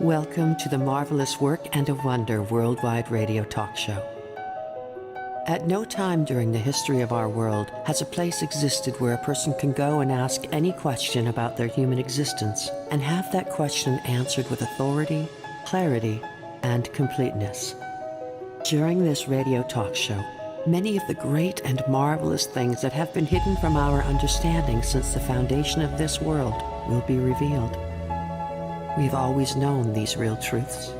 Welcome to the Marvelous Work and a Wonder Worldwide Radio Talk Show. At no time during the history of our world has a place existed where a person can go and ask any question about their human existence and have that question answered with authority, clarity, and completeness. During this radio talk show, many of the great and marvelous things that have been hidden from our understanding since the foundation of this world will be revealed. We've always known these real truths.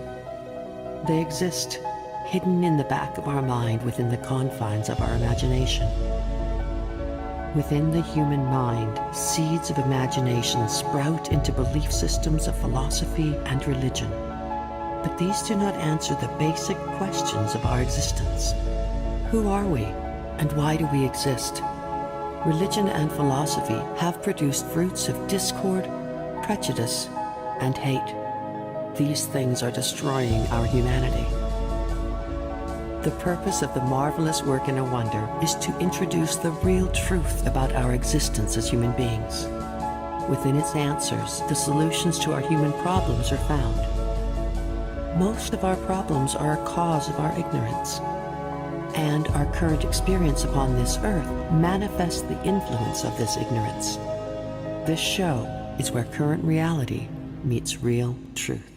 They exist, hidden in the back of our mind within the confines of our imagination. Within the human mind, seeds of imagination sprout into belief systems of philosophy and religion. But these do not answer the basic questions of our existence. Who are we, and why do we exist? Religion and philosophy have produced fruits of discord, prejudice, and hate. These things are destroying our humanity. The purpose of the Marvelous Work and a Wonder is to introduce the real truth about our existence as human beings. Within its answers, the solutions to our human problems are found. Most of our problems are a cause of our ignorance, and our current experience upon this earth manifests the influence of this ignorance. This show is where current reality meets real truth.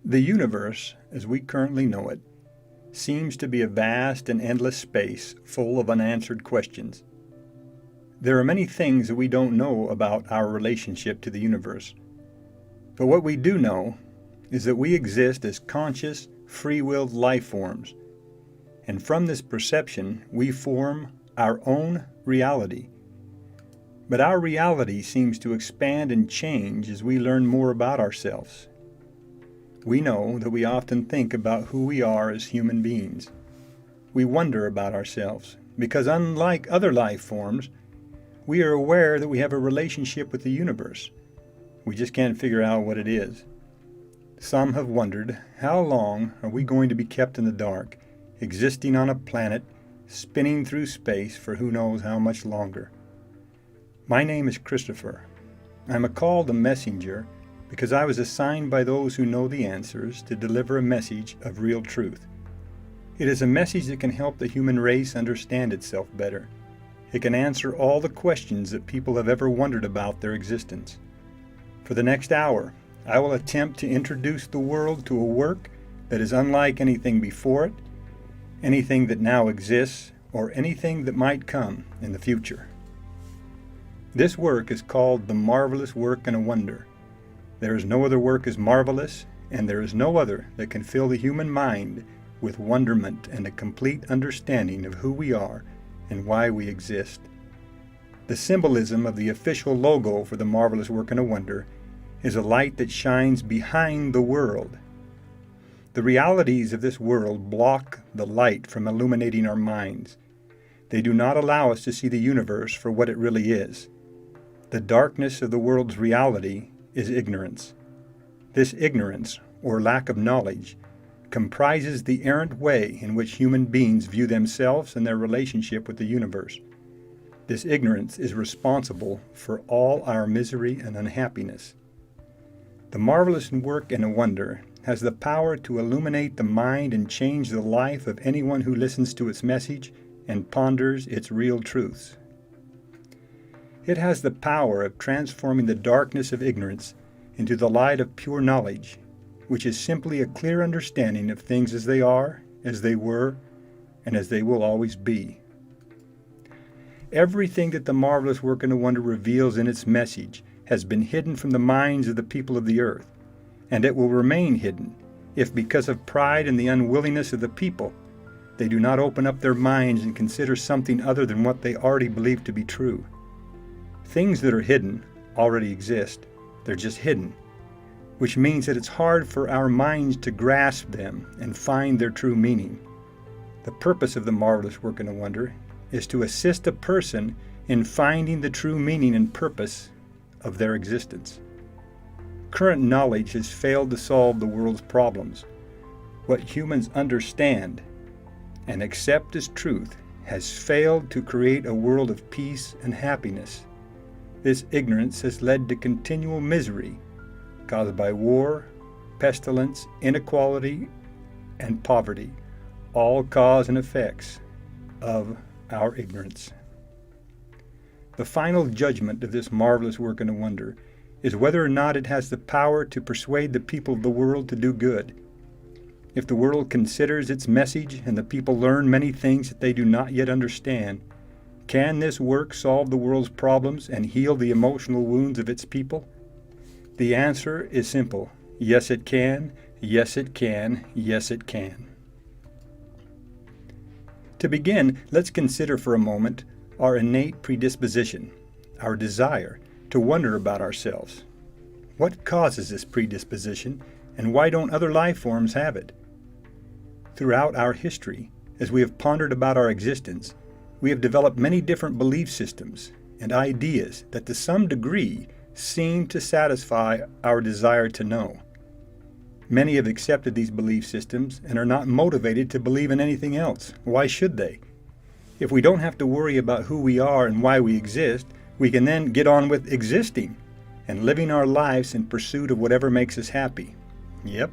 The universe, as we currently know it, seems to be a vast and endless space full of unanswered questions. There are many things that we don't know about our relationship to the universe. But what we do know is that we exist as conscious, free-willed life forms. And from this perception, we form our own reality. But our reality seems to expand and change as we learn more about ourselves. We know that we often think about who we are as human beings. We wonder about ourselves because, unlike other life forms, we are aware that we have a relationship with the universe. We just can't figure out what it is. Some have wondered, how long are we going to be kept in the dark, existing on a planet, spinning through space for who knows how much longer? My name is Christopher. I'm called a messenger because I was assigned by those who know the answers to deliver a message of real truth. It is a message that can help the human race understand itself better. It can answer all the questions that people have ever wondered about their existence. For the next hour, I will attempt to introduce the world to a work that is unlike anything before it, anything that now exists, or anything that might come in the future. This work is called The Marvelous Work and a Wonder. There is no other work as marvelous, and there is no other that can fill the human mind with wonderment and a complete understanding of who we are and why we exist. The symbolism of the official logo for The Marvelous Work and a Wonder is a light that shines behind the world. The realities of this world block the light from illuminating our minds. They do not allow us to see the universe for what it really is. The darkness of the world's reality is ignorance. This ignorance, or lack of knowledge, comprises the errant way in which human beings view themselves and their relationship with the universe. This ignorance is responsible for all our misery and unhappiness. The Marvelous Work and a Wonder has the power to illuminate the mind and change the life of anyone who listens to its message and ponders its real truths. It has the power of transforming the darkness of ignorance into the light of pure knowledge, which is simply a clear understanding of things as they are, as they were, and as they will always be. Everything that the marvelous working of wonder reveals in its message has been hidden from the minds of the people of the earth, and it will remain hidden if, because of pride and the unwillingness of the people, they do not open up their minds and consider something other than what they already believe to be true. Things that are hidden already exist. They're just hidden, which means that it's hard for our minds to grasp them and find their true meaning. The purpose of the marvelous working of wonder is to assist a person in finding the true meaning and purpose of their existence. Current knowledge has failed to solve the world's problems. What humans understand and accept as truth has failed to create a world of peace and happiness. This ignorance has led to continual misery caused by war, pestilence, inequality, and poverty, all cause and effects of our ignorance. The final judgment of this marvelous working of wonder is whether or not it has the power to persuade the people of the world to do good. If the world considers its message and the people learn many things that they do not yet understand, can this work solve the world's problems and heal the emotional wounds of its people? The answer is simple. Yes, it can. Yes, it can. Yes, it can. To begin, let's consider for a moment our innate predisposition, our desire to wonder about ourselves. What causes this predisposition, and why don't other life forms have it? Throughout our history, as we have pondered about our existence, we have developed many different belief systems and ideas that to some degree seem to satisfy our desire to know. Many have accepted these belief systems and are not motivated to believe in anything else. Why should they? If we don't have to worry about who we are and why we exist, we can then get on with existing and living our lives in pursuit of whatever makes us happy. Yep.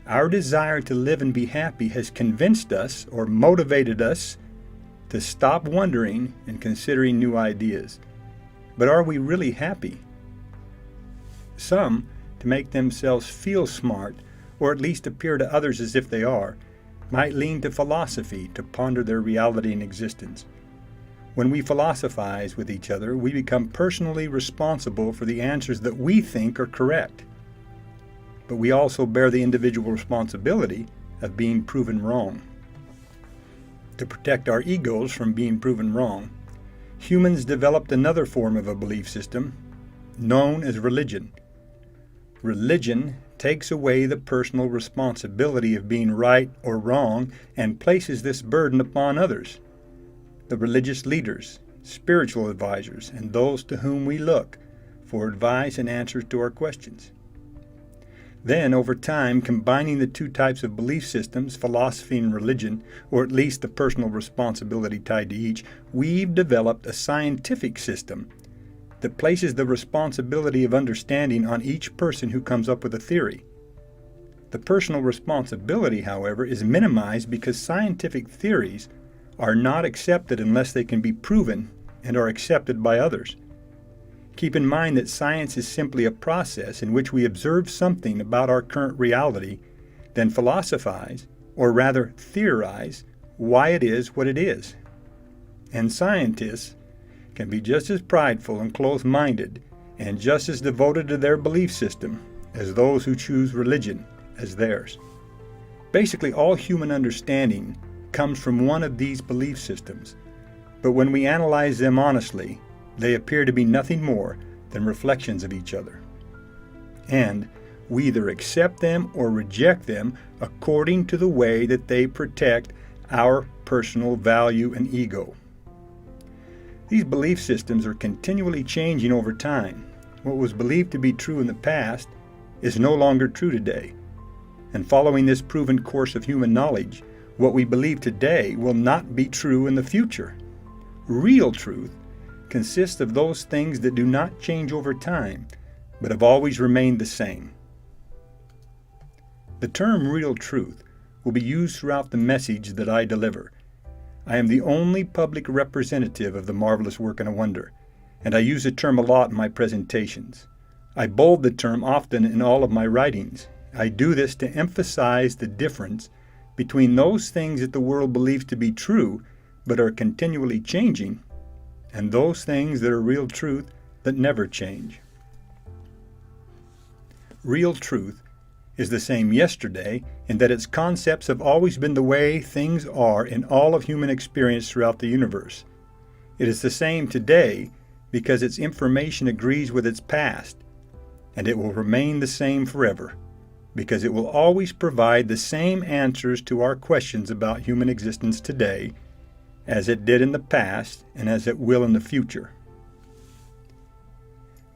Our desire to live and be happy has convinced us or motivated us to stop wondering and considering new ideas. But are we really happy? Some, to make themselves feel smart, or at least appear to others as if they are, might lean to philosophy to ponder their reality and existence. When we philosophize with each other, we become personally responsible for the answers that we think are correct. But we also bear the individual responsibility of being proven wrong. To protect our egos from being proven wrong, humans developed another form of a belief system known as religion. Religion takes away the personal responsibility of being right or wrong and places this burden upon others. The religious leaders, spiritual advisors, and those to whom we look for advice and answers to our questions. Then, over time, combining the two types of belief systems, philosophy and religion, or at least the personal responsibility tied to each, we've developed a scientific system that places the responsibility of understanding on each person who comes up with a theory. The personal responsibility, however, is minimized because scientific theories are not accepted unless they can be proven and are accepted by others. Keep in mind that science is simply a process in which we observe something about our current reality, then philosophize, or rather theorize, why it is what it is. And scientists can be just as prideful and close-minded and just as devoted to their belief system as those who choose religion as theirs. Basically, all human understanding comes from one of these belief systems, but when we analyze them honestly, they appear to be nothing more than reflections of each other. And we either accept them or reject them according to the way that they protect our personal value and ego. These belief systems are continually changing over time. What was believed to be true in the past is no longer true today. And following this proven course of human knowledge, what we believe today will not be true in the future. Real truth consists of those things that do not change over time, but have always remained the same. The term real truth will be used throughout the message that I deliver. I am the only public representative of the marvelous working of wonder, and I use the term a lot in my presentations. I bold the term often in all of my writings. I do this to emphasize the difference between those things that the world believes to be true but are continually changing, and those things that are real truth that never change. Real truth is the same yesterday in that its concepts have always been the way things are in all of human experience throughout the universe. It is the same today because its information agrees with its past, and it will remain the same forever because it will always provide the same answers to our questions about human existence today as it did in the past and as it will in the future.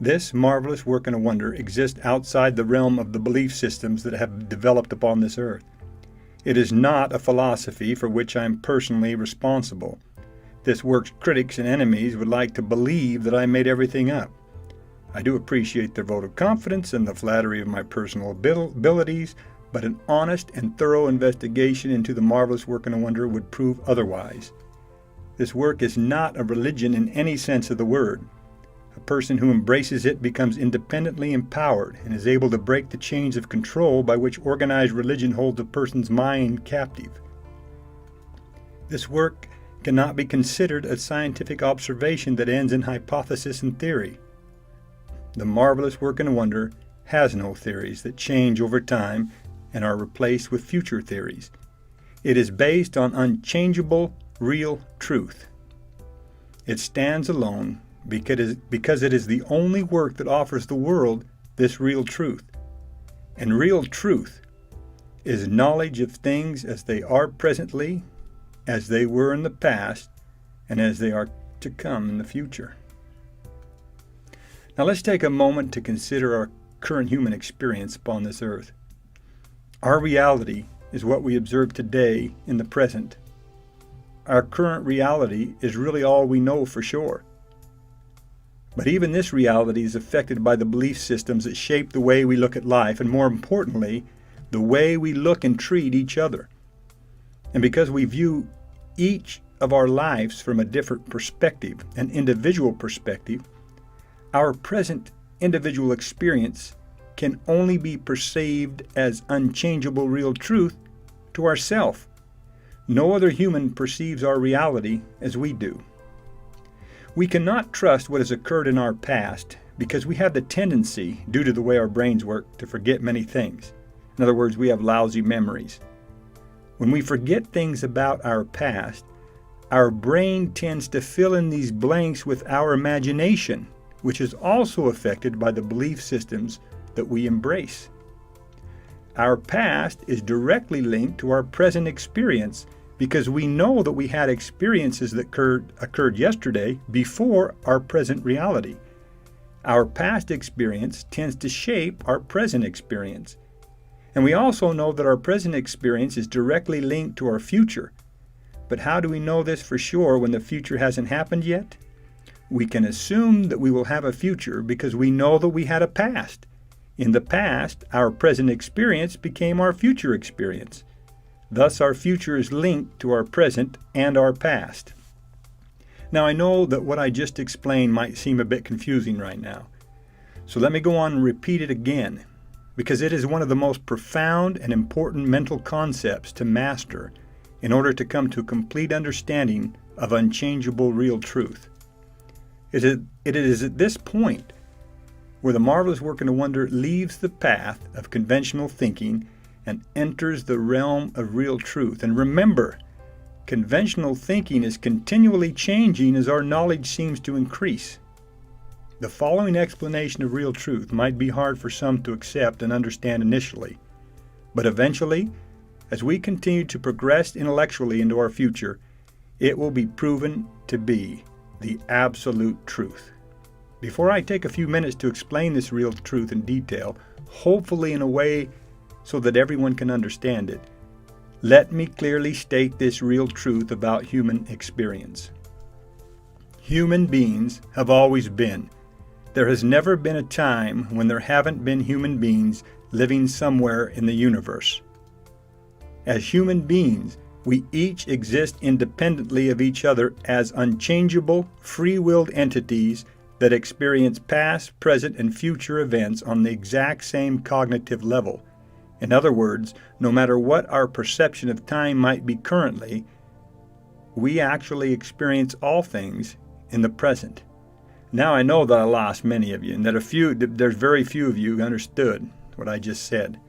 This marvelous work and a wonder exists outside the realm of the belief systems that have developed upon this earth. It is not a philosophy for which I am personally responsible. This work's critics and enemies would like to believe that I made everything up. I do appreciate their vote of confidence and the flattery of my personal abilities, but an honest and thorough investigation into the marvelous work and a wonder would prove otherwise. This work is not a religion in any sense of the word. A person who embraces it becomes independently empowered and is able to break the chains of control by which organized religion holds a person's mind captive. This work cannot be considered a scientific observation that ends in hypothesis and theory. The marvelous work and a wonder has no theories that change over time and are replaced with future theories. It is based on unchangeable, real truth. It stands alone because it is the only work that offers the world this real truth. And real truth is knowledge of things as they are presently, as they were in the past, and as they are to come in the future. Now let's take a moment to consider our current human experience upon this earth. Our reality is what we observe today in the present. Our current reality is really all we know for sure. But even this reality is affected by the belief systems that shape the way we look at life, and more importantly, the way we look and treat each other. And because we view each of our lives from a different perspective, an individual perspective, our present individual experience can only be perceived as unchangeable real truth to ourself. No other human perceives our reality as we do. We cannot trust what has occurred in our past because we have the tendency, due to the way our brains work, to forget many things. In other words, we have lousy memories. When we forget things about our past, our brain tends to fill in these blanks with our imagination, which is also affected by the belief systems that we embrace. Our past is directly linked to our present experience because we know that we had experiences that occurred yesterday before our present reality. Our past experience tends to shape our present experience. And we also know that our present experience is directly linked to our future. But how do we know this for sure when the future hasn't happened yet? We can assume that we will have a future because we know that we had a past. In the past, our present experience became our future experience. Thus, our future is linked to our present and our past. Now, I know that what I just explained might seem a bit confusing right now. So let me go on and repeat it again, because it is one of the most profound and important mental concepts to master in order to come to a complete understanding of unchangeable real truth. It is at this point where the marvelous work and a wonder leaves the path of conventional thinking and enters the realm of real truth. And remember, conventional thinking is continually changing as our knowledge seems to increase. The following explanation of real truth might be hard for some to accept and understand initially, but eventually, as we continue to progress intellectually into our future, it will be proven to be the absolute truth. Before I take a few minutes to explain this real truth in detail, hopefully in a way so that everyone can understand it, let me clearly state this real truth about human experience. Human beings have always been. There has never been a time when there haven't been human beings living somewhere in the universe. As human beings, we each exist independently of each other as unchangeable, free-willed entities that experience past, present, and future events on the exact same cognitive level. In other words, no matter what our perception of time might be currently, we actually experience all things in the present. Now I know that I lost many of you, and that there's very few of you who understood what I just said.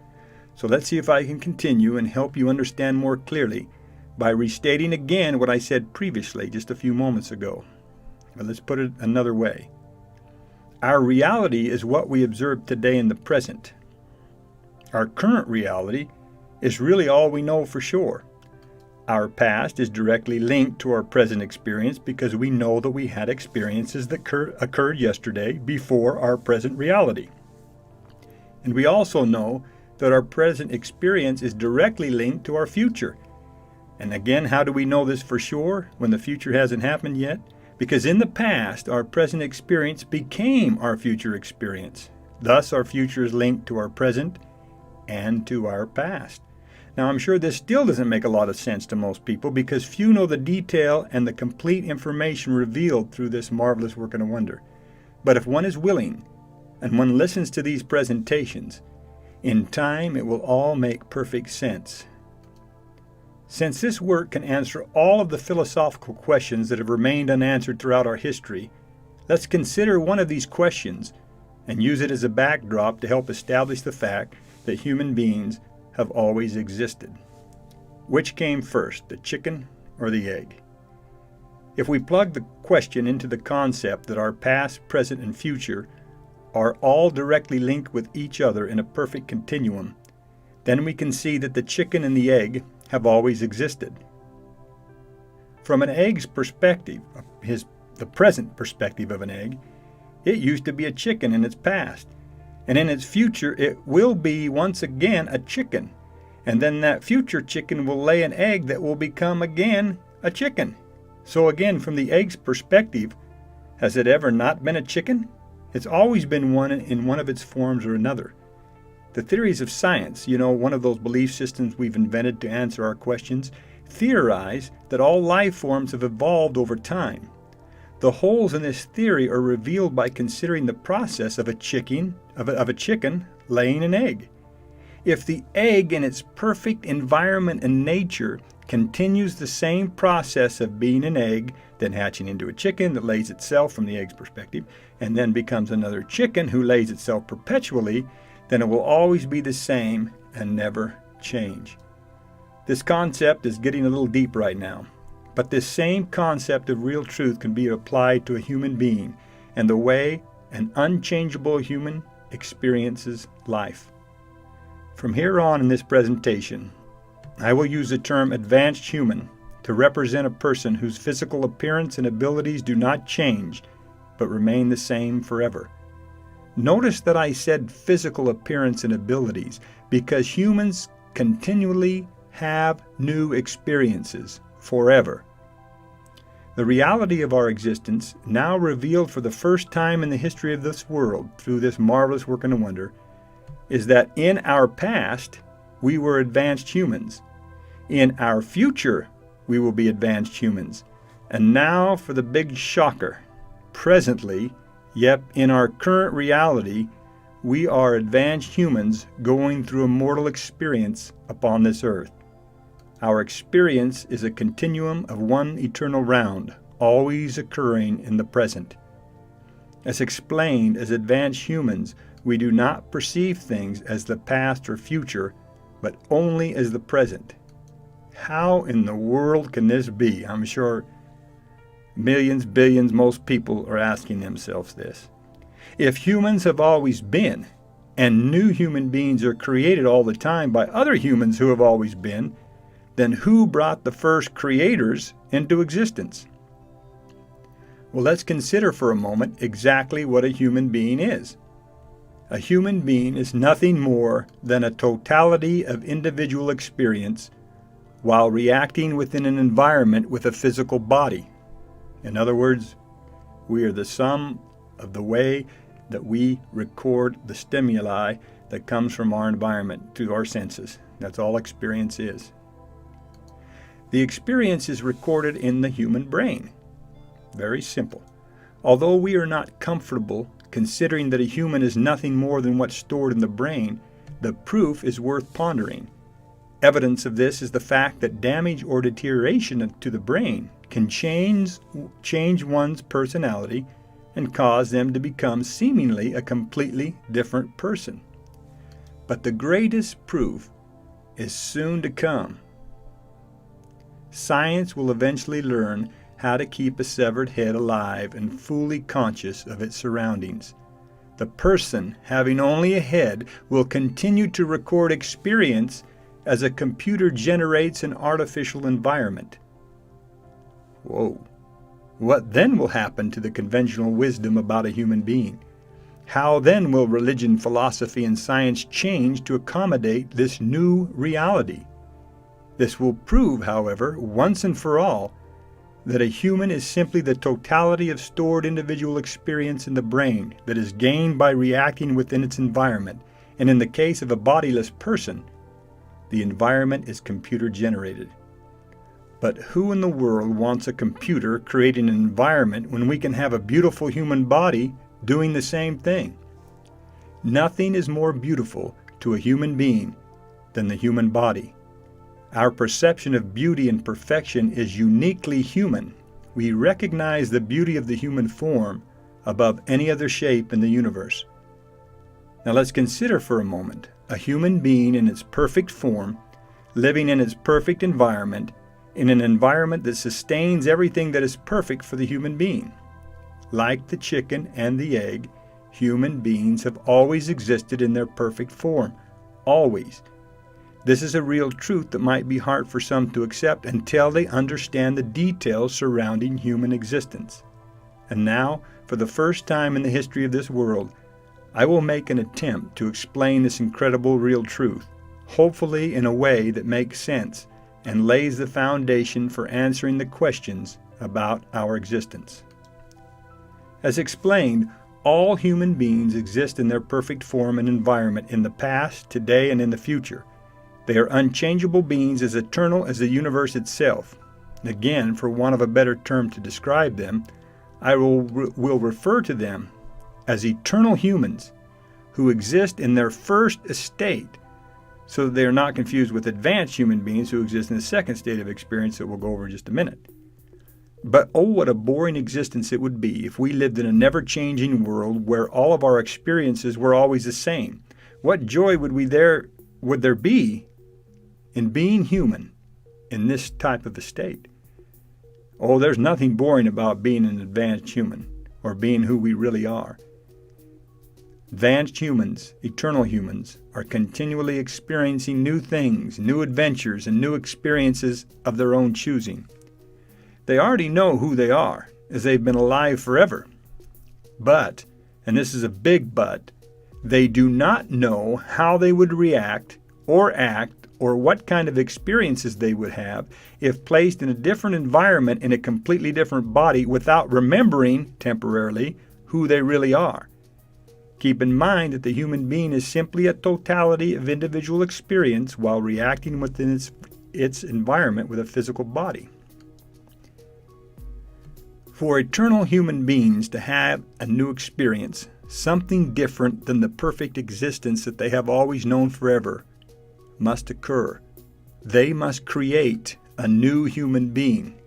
So let's see if I can continue and help you understand more clearly by restating again what I said previously just a few moments ago. But let's put it another way. Our reality is what we observe today in the present. Our current reality is really all we know for sure. Our past is directly linked to our present experience because we know that we had experiences that occurred yesterday before our present reality. And we also know that our present experience is directly linked to our future. And again, how do we know this for sure when the future hasn't happened yet? Because in the past, our present experience became our future experience. Thus, our future is linked to our present and to our past. Now, I'm sure this still doesn't make a lot of sense to most people because few know the detail and the complete information revealed through this marvelous work and a wonder. But if one is willing and one listens to these presentations, in time it will all make perfect sense. Since this work can answer all of the philosophical questions that have remained unanswered throughout our history, let's consider one of these questions and use it as a backdrop to help establish the fact that human beings have always existed. Which came first, the chicken or the egg? If we plug the question into the concept that our past, present, and future are all directly linked with each other in a perfect continuum, then we can see that the chicken and the egg have always existed. From an egg's perspective, the present perspective of an egg, it used to be a chicken in its past. And in its future, it will be once again a chicken. And then that future chicken will lay an egg that will become again a chicken. So again, from the egg's perspective, has it ever not been a chicken? It's always been one in one of its forms or another. The theories of science, one of those belief systems we've invented to answer our questions, theorize that all life forms have evolved over time. The holes in this theory are revealed by considering the process of a chicken laying an egg. If the egg in its perfect environment and nature continues the same process of being an egg, then hatching into a chicken that lays itself from the egg's perspective, and then becomes another chicken who lays itself perpetually, then it will always be the same and never change. This concept is getting a little deep right now. But this same concept of real truth can be applied to a human being and the way an unchangeable human experiences life. From here on in this presentation, I will use the term advanced human to represent a person whose physical appearance and abilities do not change, but remain the same forever. Notice that I said physical appearance and abilities because humans continually have new experiences forever. The reality of our existence, now revealed for the first time in the history of this world through this marvelous work and a wonder, is that in our past, we were advanced humans. In our future, we will be advanced humans. And now for the big shocker. Presently, yep, in our current reality, we are advanced humans going through a mortal experience upon this earth. Our experience is a continuum of one eternal round, always occurring in the present. As explained, as advanced humans, we do not perceive things as the past or future, but only as the present. How in the world can this be? I'm sure millions, billions, most people are asking themselves this. If humans have always been, and new human beings are created all the time by other humans who have always been, then who brought the first creators into existence? Well, let's consider for a moment exactly what a human being is. A human being is nothing more than a totality of individual experience while reacting within an environment with a physical body. In other words, we are the sum of the way that we record the stimuli that comes from our environment through our senses. That's all experience is. The experience is recorded in the human brain. Very simple. Although we are not comfortable considering that a human is nothing more than what's stored in the brain, The proof is worth pondering. Evidence of this is the fact that damage or deterioration to the brain can change one's personality and cause them to become seemingly a completely different person. But the greatest proof is soon to come. Science will eventually learn how to keep a severed head alive and fully conscious of its surroundings. The person having only a head will continue to record experience as a computer generates an artificial environment. Whoa. What then will happen to the conventional wisdom about a human being? How then will religion, philosophy, and science change to accommodate this new reality? This will prove, however, once and for all, that a human is simply the totality of stored individual experience in the brain that is gained by reacting within its environment, and in the case of a bodiless person, the environment is computer-generated. But who in the world wants a computer creating an environment when we can have a beautiful human body doing the same thing? Nothing is more beautiful to a human being than the human body. Our perception of beauty and perfection is uniquely human. We recognize the beauty of the human form above any other shape in the universe. Now let's consider for a moment a human being in its perfect form, living in its perfect environment, in an environment that sustains everything that is perfect for the human being. Like the chicken and the egg, human beings have always existed in their perfect form. Always. This is a real truth that might be hard for some to accept until they understand the details surrounding human existence. And now, for the first time in the history of this world, I will make an attempt to explain this incredible real truth, hopefully in a way that makes sense and lays the foundation for answering the questions about our existence. As explained, all human beings exist in their perfect form and environment in the past, today, and in the future. They are unchangeable beings as eternal as the universe itself. Again, for want of a better term to describe them, I will refer to them as eternal humans who exist in their first estate, so that they are not confused with advanced human beings who exist in the second state of experience that we'll go over in just a minute. But oh, what a boring existence it would be if we lived in a never-changing world where all of our experiences were always the same. What joy would there be in being human in this type of a state? Oh, there's nothing boring about being an advanced human or being who we really are. Advanced humans, eternal humans, are continually experiencing new things, new adventures, and new experiences of their own choosing. They already know who they are, as they've been alive forever. But, and this is a big but, they do not know how they would react or act or what kind of experiences they would have if placed in a different environment in a completely different body without remembering, temporarily, who they really are. Keep in mind that the human being is simply a totality of individual experience while reacting within its environment with a physical body. For eternal human beings to have a new experience, something different than the perfect existence that they have always known forever, must occur. They must create a new human being.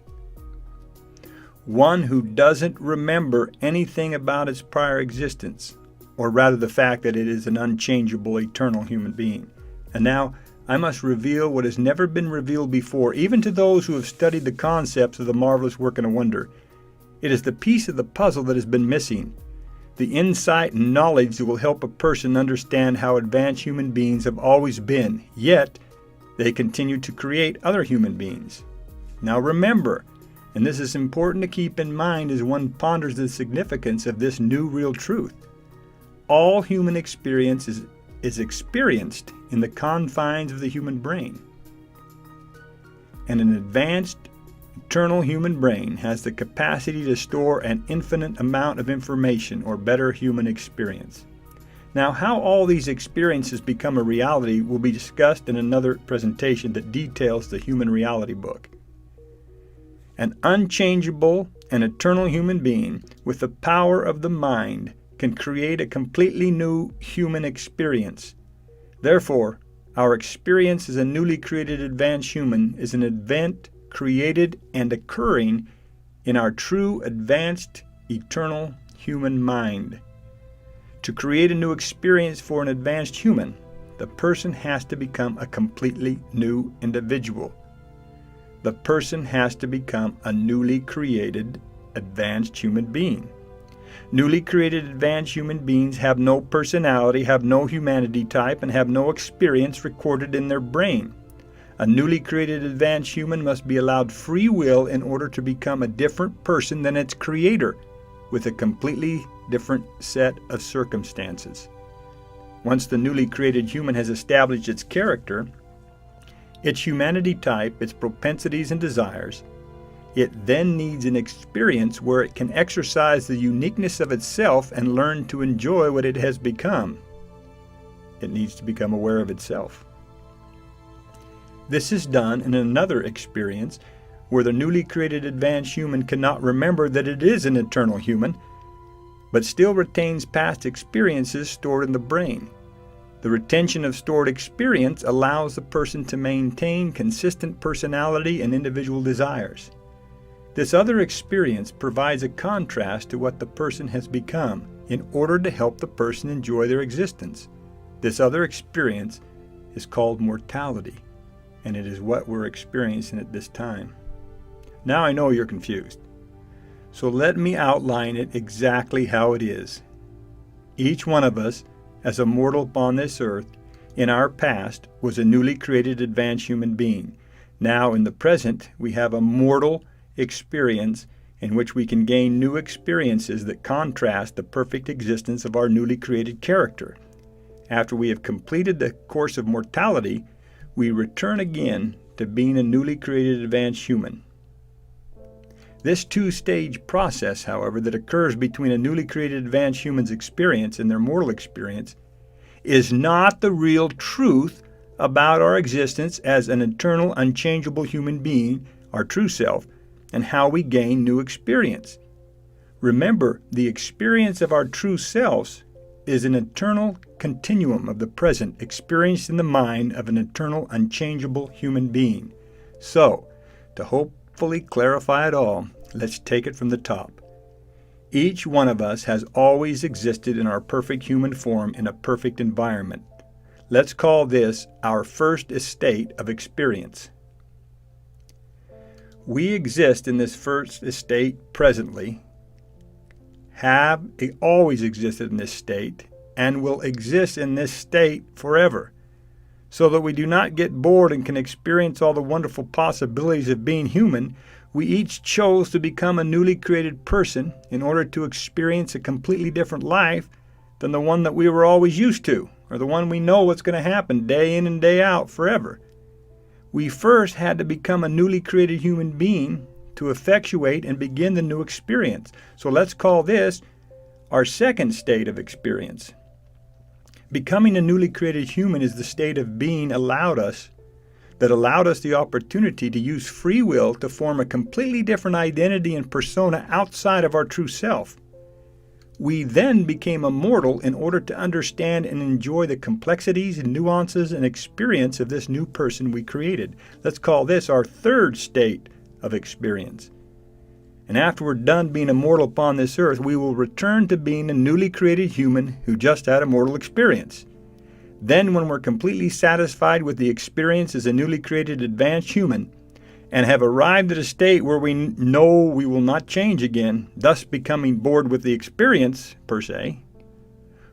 One who doesn't remember anything about its prior existence, or rather the fact that it is an unchangeable, eternal human being. And now, I must reveal what has never been revealed before, even to those who have studied the concepts of the marvelous work and a wonder. It is the piece of the puzzle that has been missing. The insight and knowledge that will help a person understand how advanced human beings have always been, yet they continue to create other human beings. Now remember, and this is important to keep in mind as one ponders the significance of this new real truth, all human experience is experienced in the confines of the human brain. And an advanced, eternal human brain has the capacity to store an infinite amount of information or better human experience. Now, how all these experiences become a reality will be discussed in another presentation that details the Human Reality book. An unchangeable and eternal human being with the power of the mind can create a completely new human experience. Therefore, our experience as a newly created advanced human is an event created and occurring in our true advanced eternal human mind. To create a new experience for an advanced human, the person has to become a completely new individual. The person has to become a newly created advanced human being. Newly created advanced human beings have no personality, have no humanity type, and have no experience recorded in their brain. A newly created advanced human must be allowed free will in order to become a different person than its creator, with a completely different set of circumstances. Once the newly created human has established its character, its humanity type, its propensities and desires, it then needs an experience where it can exercise the uniqueness of itself and learn to enjoy what it has become. It needs to become aware of itself. This is done in another experience where the newly created advanced human cannot remember that it is an eternal human, but still retains past experiences stored in the brain. The retention of stored experience allows the person to maintain consistent personality and individual desires. This other experience provides a contrast to what the person has become in order to help the person enjoy their existence. This other experience is called mortality, and it is what we're experiencing at this time. Now I know you're confused, so let me outline it exactly how it is. Each one of us, as a mortal upon this earth, in our past was a newly created advanced human being. Now in the present, we have a mortal experience in which we can gain new experiences that contrast the perfect existence of our newly created character. After we have completed the course of mortality, we return again to being a newly created advanced human. This two-stage process, however, that occurs between a newly created advanced human's experience and their mortal experience is not the real truth about our existence as an eternal, unchangeable human being, our true self, and how we gain new experience. Remember, the experience of our true selves is an eternal continuum of the present experienced in the mind of an eternal, unchangeable human being. So, to hopefully clarify it all, let's take it from the top. Each one of us has always existed in our perfect human form in a perfect environment. Let's call this our first estate of experience. We exist in this first estate presently, have always existed in this state, and will exist in this state forever, so that we do not get bored and can experience all the wonderful possibilities of being human. We each chose to become a newly created person in order to experience a completely different life than the one that we were always used to, or the one we know what's going to happen day in and day out forever. We first had to become a newly created human being to effectuate and begin the new experience. So let's call this our second state of experience. Becoming a newly created human is the state of being that allowed us the opportunity to use free will to form a completely different identity and persona outside of our true self. We then became immortal in order to understand and enjoy the complexities and nuances and experience of this new person we created. Let's call this our third state of experience. And after we're done being immortal upon this earth, we will return to being a newly created human who just had a mortal experience. Then when we're completely satisfied with the experience as a newly created advanced human, and have arrived at a state where we know we will not change again, thus becoming bored with the experience, per se,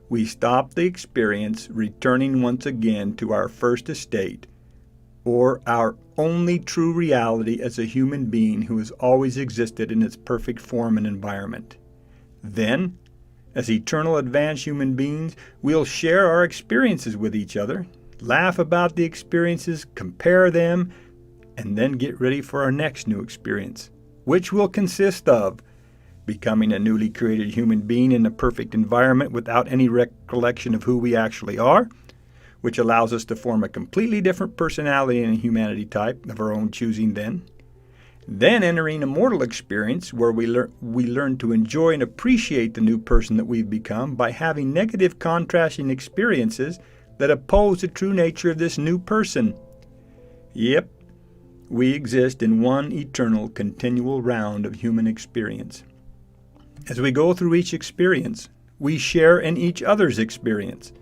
we stop the experience, returning once again to our first estate, or our only true reality as a human being who has always existed in its perfect form and environment. Then, as eternal advanced human beings, we'll share our experiences with each other, laugh about the experiences, compare them, and then get ready for our next new experience, which will consist of becoming a newly created human being in a perfect environment without any recollection of who we actually are, which allows us to form a completely different personality and humanity type of our own choosing then. Then entering a mortal experience where we learn to enjoy and appreciate the new person that we've become by having negative contrasting experiences that oppose the true nature of this new person. Yep, we exist in one eternal, continual round of human experience. As we go through each experience, we share in each other's experience.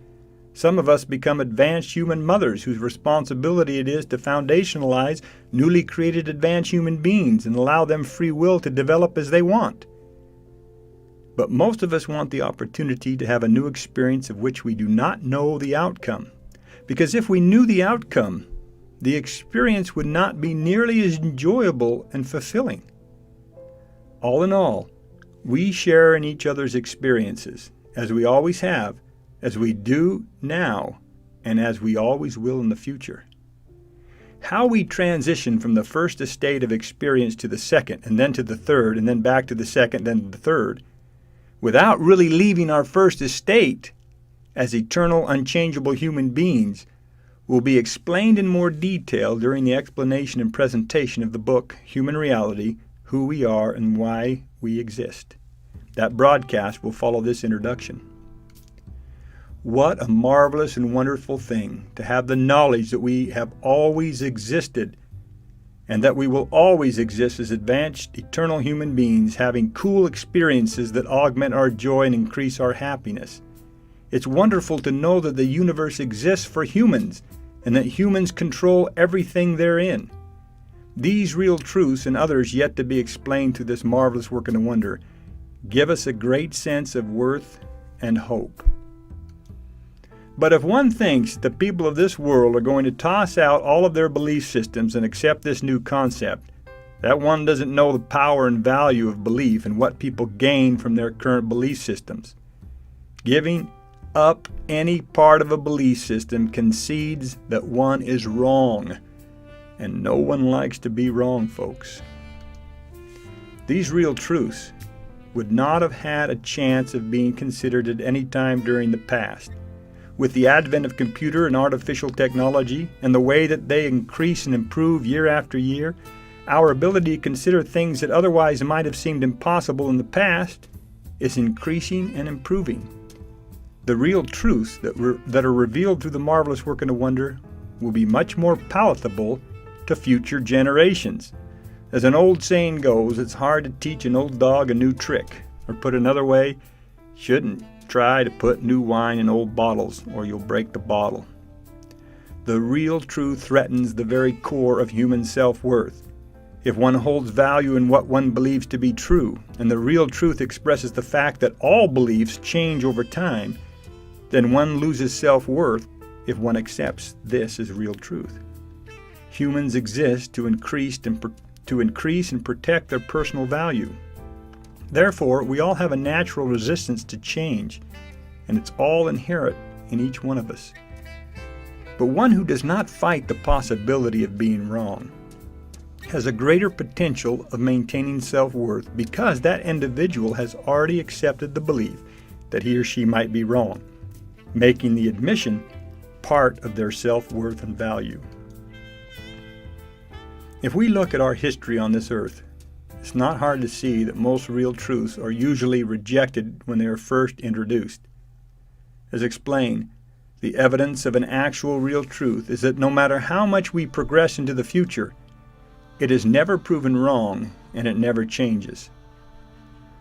Some of us become advanced human mothers whose responsibility it is to foundationalize newly created advanced human beings and allow them free will to develop as they want. But most of us want the opportunity to have a new experience of which we do not know the outcome. Because if we knew the outcome, the experience would not be nearly as enjoyable and fulfilling. All in all, we share in each other's experiences, as we always have, as we do now, and as we always will in the future. How we transition from the first estate of experience to the second, and then to the third, and then back to the second, then to the third, without really leaving our first estate as eternal, unchangeable human beings, will be explained in more detail during the explanation and presentation of the book, Human Reality, Who We Are and Why We Exist. That broadcast will follow this introduction. What a marvelous and wonderful thing to have the knowledge that we have always existed and that we will always exist as advanced, eternal human beings having cool experiences that augment our joy and increase our happiness. It's wonderful to know that the universe exists for humans and that humans control everything therein. These real truths and others yet to be explained through this marvelous work and wonder give us a great sense of worth and hope. But if one thinks the people of this world are going to toss out all of their belief systems and accept this new concept, that one doesn't know the power and value of belief and what people gain from their current belief systems. Giving up any part of a belief system concedes that one is wrong, and no one likes to be wrong, folks. These real truths would not have had a chance of being considered at any time during the past. With the advent of computer and artificial technology and the way that they increase and improve year after year, our ability to consider things that otherwise might have seemed impossible in the past is increasing and improving. The real truths that are revealed through the marvelous work and wonder will be much more palatable to future generations. As an old saying goes, it's hard to teach an old dog a new trick. Or put another way, shouldn't try to put new wine in old bottles or you'll break the bottle. The real truth threatens the very core of human self-worth. If one holds value in what one believes to be true, and the real truth expresses the fact that all beliefs change over time, then one loses self-worth if one accepts this as real truth. Humans exist to increase and protect their personal value. Therefore, we all have a natural resistance to change, and it's all inherent in each one of us. But one who does not fight the possibility of being wrong has a greater potential of maintaining self-worth because that individual has already accepted the belief that he or she might be wrong, making the admission part of their self-worth and value. If we look at our history on this earth, it's not hard to see that most real truths are usually rejected when they are first introduced. As explained, the evidence of an actual real truth is that no matter how much we progress into the future, it is never proven wrong and it never changes.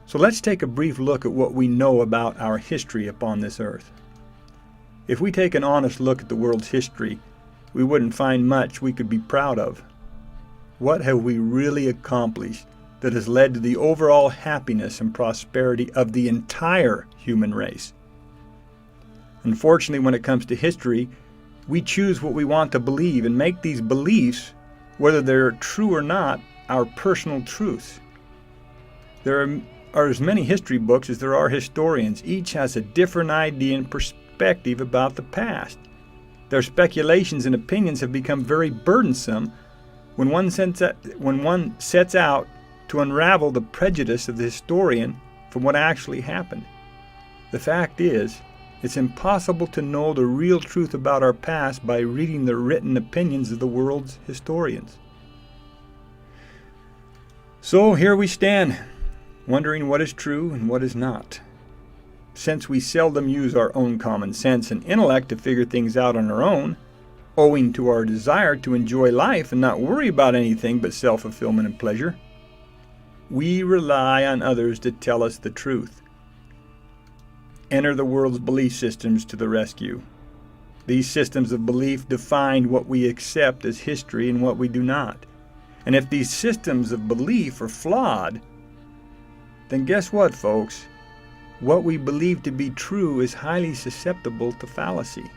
So let's take a brief look at what we know about our history upon this earth. If we take an honest look at the world's history, we wouldn't find much we could be proud of. What have we really accomplished that has led to the overall happiness and prosperity of the entire human race? Unfortunately, when it comes to history, we choose what we want to believe and make these beliefs, whether they're true or not, our personal truths. There are as many history books as there are historians. Each has a different idea and perspective about the past. Their speculations and opinions have become very burdensome when one sets out to unravel the prejudice of the historian from what actually happened. The fact is, it's impossible to know the real truth about our past by reading the written opinions of the world's historians. So here we stand, wondering what is true and what is not. since we seldom use our own common sense and intellect to figure things out on our own, owing to our desire to enjoy life and not worry about anything but self-fulfillment and pleasure, we rely on others to tell us the truth. Enter the world's belief systems to the rescue. These systems of belief define what we accept as history and what we do not. And if these systems of belief are flawed, then guess what, folks? What we believe to be true is highly susceptible to fallacy.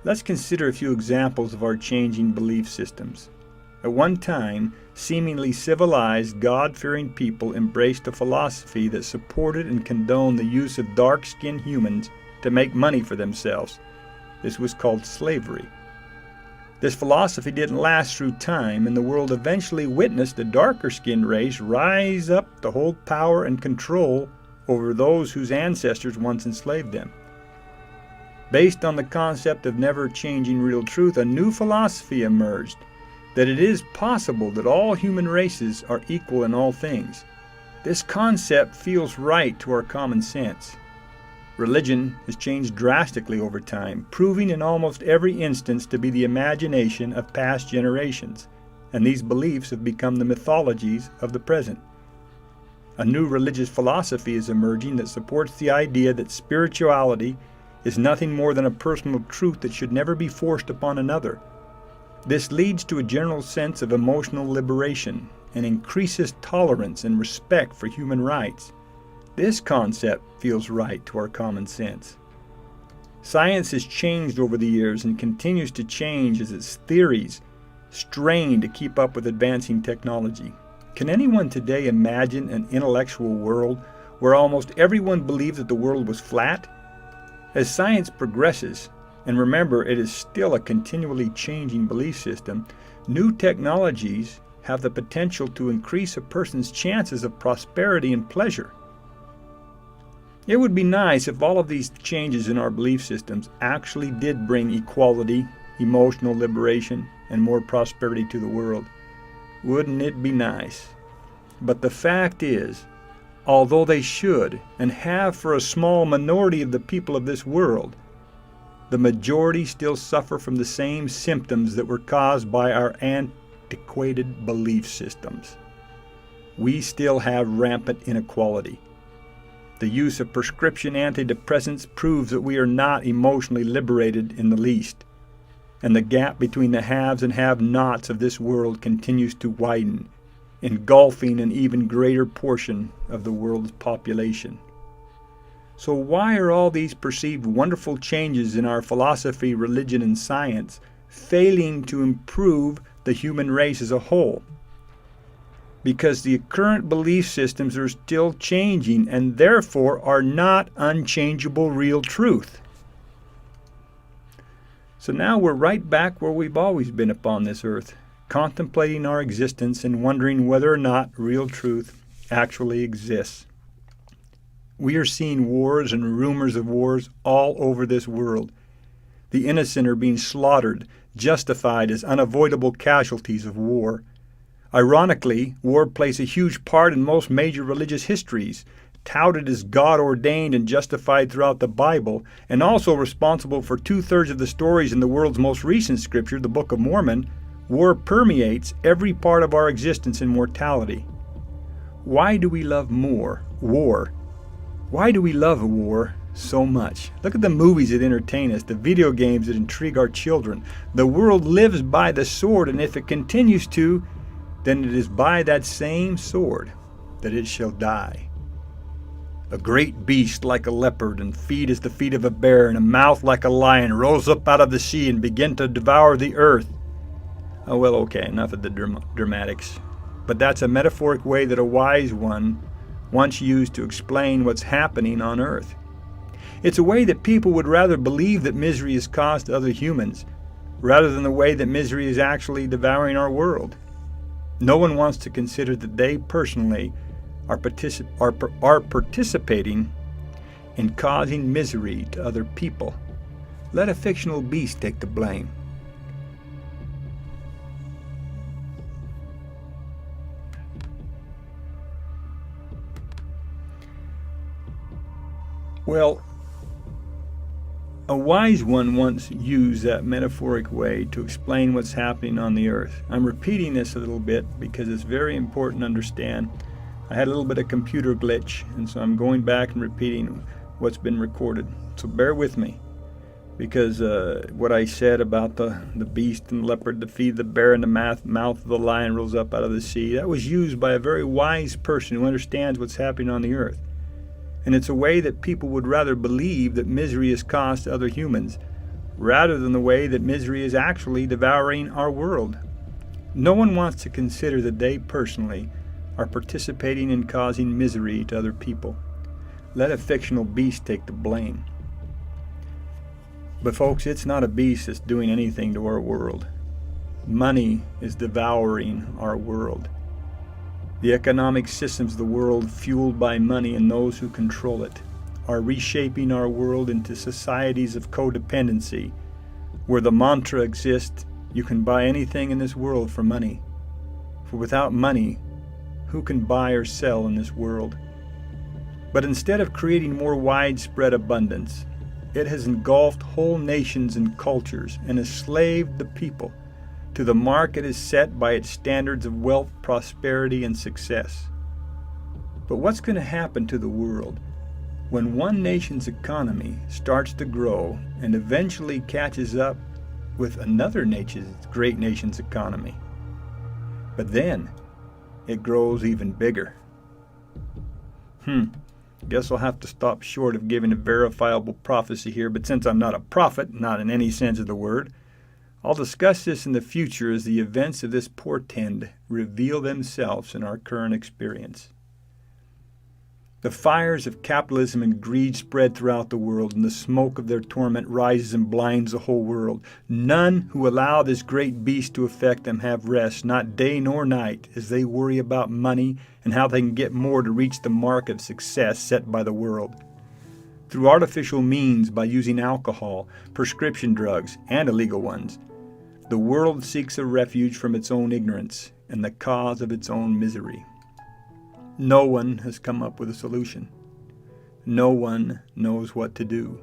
Let's consider a few examples of our changing belief systems. At one time, seemingly civilized, God-fearing people embraced a philosophy that supported and condoned the use of dark-skinned humans to make money for themselves. This was called slavery. This philosophy didn't last through time, and the world eventually witnessed the darker-skinned race rise up to hold power and control over those whose ancestors once enslaved them. Based on the concept of never-changing real truth, a new philosophy emerged, that it is possible that all human races are equal in all things. This concept feels right to our common sense. Religion has changed drastically over time, proving in almost every instance to be the imagination of past generations, and these beliefs have become the mythologies of the present. A new religious philosophy is emerging that supports the idea that spirituality is nothing more than a personal truth that should never be forced upon another. This leads to a general sense of emotional liberation and increases tolerance and respect for human rights. This concept feels right to our common sense. Science has changed over the years and continues to change as its theories strain to keep up with advancing technology. Can anyone today imagine an intellectual world where almost everyone believed that the world was flat? As science progresses, and remember it is still a continually changing belief system, new technologies have the potential to increase a person's chances of prosperity and pleasure. It would be nice if all of these changes in our belief systems actually did bring equality, emotional liberation, and more prosperity to the world. Wouldn't it be nice? But the fact is, although they should and have for a small minority of the people of this world, the majority still suffer from the same symptoms that were caused by our antiquated belief systems. We still have rampant inequality. The use of prescription antidepressants proves that we are not emotionally liberated in the least, and the gap between the haves and have-nots of this world continues to widen, engulfing an even greater portion of the world's population. So why are all these perceived wonderful changes in our philosophy, religion, and science failing to improve the human race as a whole? Because the current belief systems are still changing and therefore are not unchangeable real truth. So now we're right back where we've always been upon this earth, contemplating our existence and wondering whether or not real truth actually exists. We are seeing wars and rumors of wars all over this world. The innocent are being slaughtered, justified as unavoidable casualties of war. Ironically, war plays a huge part in most major religious histories, touted as God-ordained and justified throughout the Bible, and also responsible for 2/3 of the stories in the world's most recent scripture, the Book of Mormon. War permeates every part of our existence and mortality. Why do we love war? Why do we love war so much? Look at the movies that entertain us, the video games that intrigue our children. The world lives by the sword, and if it continues to, then it is by that same sword that it shall die. A great beast like a leopard, and feet as the feet of a bear, and a mouth like a lion, rose up out of the sea and began to devour the earth. Oh, well, okay, enough of the dramatics. But that's a metaphoric way that a wise one once used to explain what's happening on earth. It's a way that people would rather believe that misery is caused to other humans, rather than the way that misery is actually devouring our world. No one wants to consider that they personally are participating in causing misery to other people. Let a fictional beast take the blame. Well, a wise one once used that metaphoric way to explain what's happening on the earth. I'm repeating this a little bit because it's very important to understand. I had a little bit of computer glitch, and so I'm going back and repeating what's been recorded. So bear with me, because what I said about the beast and the leopard, the feet of the bear, and the mouth of the lion rose up out of the sea, that was used by a very wise person who understands what's happening on the earth. And it's a way that people would rather believe that misery is caused to other humans, rather than the way that misery is actually devouring our world. No one wants to consider that they personally are participating in causing misery to other people. Let a fictional beast take the blame. But folks, it's not a beast that's doing anything to our world. Money is devouring our world. The economic systems of the world, fueled by money and those who control it, are reshaping our world into societies of codependency, where the mantra exists, you can buy anything in this world for money. For without money, who can buy or sell in this world? But instead of creating more widespread abundance, it has engulfed whole nations and cultures and enslaved the people to the mark it is set by its standards of wealth, prosperity, and success. But what's going to happen to the world when one nation's economy starts to grow and eventually catches up with another great nation's economy? But then it grows even bigger. Guess I'll have to stop short of giving a verifiable prophecy here, but since I'm not a prophet, not in any sense of the word, I'll discuss this in the future as the events of this portend reveal themselves in our current experience. The fires of capitalism and greed spread throughout the world, and the smoke of their torment rises and blinds the whole world. None who allow this great beast to affect them have rest, not day nor night, as they worry about money and how they can get more to reach the mark of success set by the world. Through artificial means, by using alcohol, prescription drugs, and illegal ones, the world seeks a refuge from its own ignorance and the cause of its own misery. No one has come up with a solution. No one knows what to do.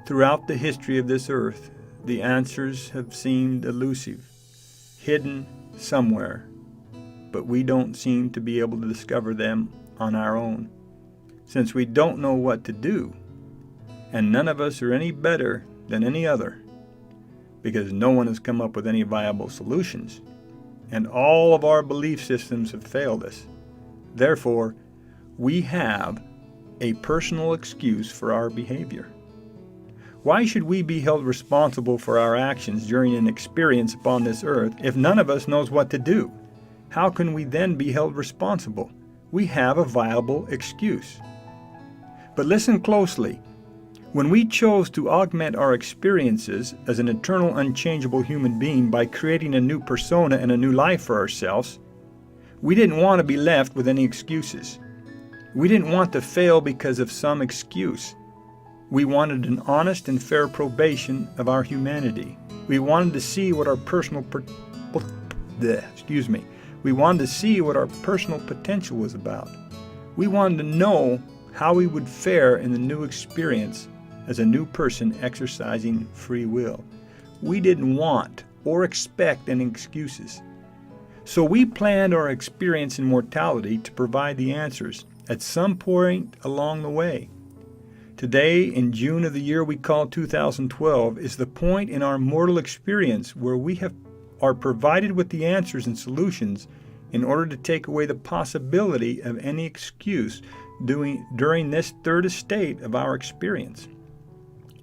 Throughout the history of this earth, the answers have seemed elusive, hidden somewhere, but we don't seem to be able to discover them on our own. Since we don't know what to do, and none of us are any better than any other, because no one has come up with any viable solutions, and all of our belief systems have failed us. Therefore, we have a personal excuse for our behavior. Why should we be held responsible for our actions during an experience upon this earth if none of us knows what to do? How can we then be held responsible? We have a viable excuse. But listen closely. When we chose to augment our experiences as an eternal, unchangeable human being by creating a new persona and a new life for ourselves, we didn't want to be left with any excuses. We didn't want to fail because of some excuse. We wanted an honest and fair probation of our humanity. We wanted to see what our personal We wanted to see what our personal potential was about. We wanted to know how we would fare in the new experience as a new person exercising free will. We didn't want or expect any excuses. So we planned our experience in mortality to provide the answers at some point along the way. Today, in June of the year we call 2012, is the point in our mortal experience where we are provided with the answers and solutions in order to take away the possibility of any excuse during this third estate of our experience.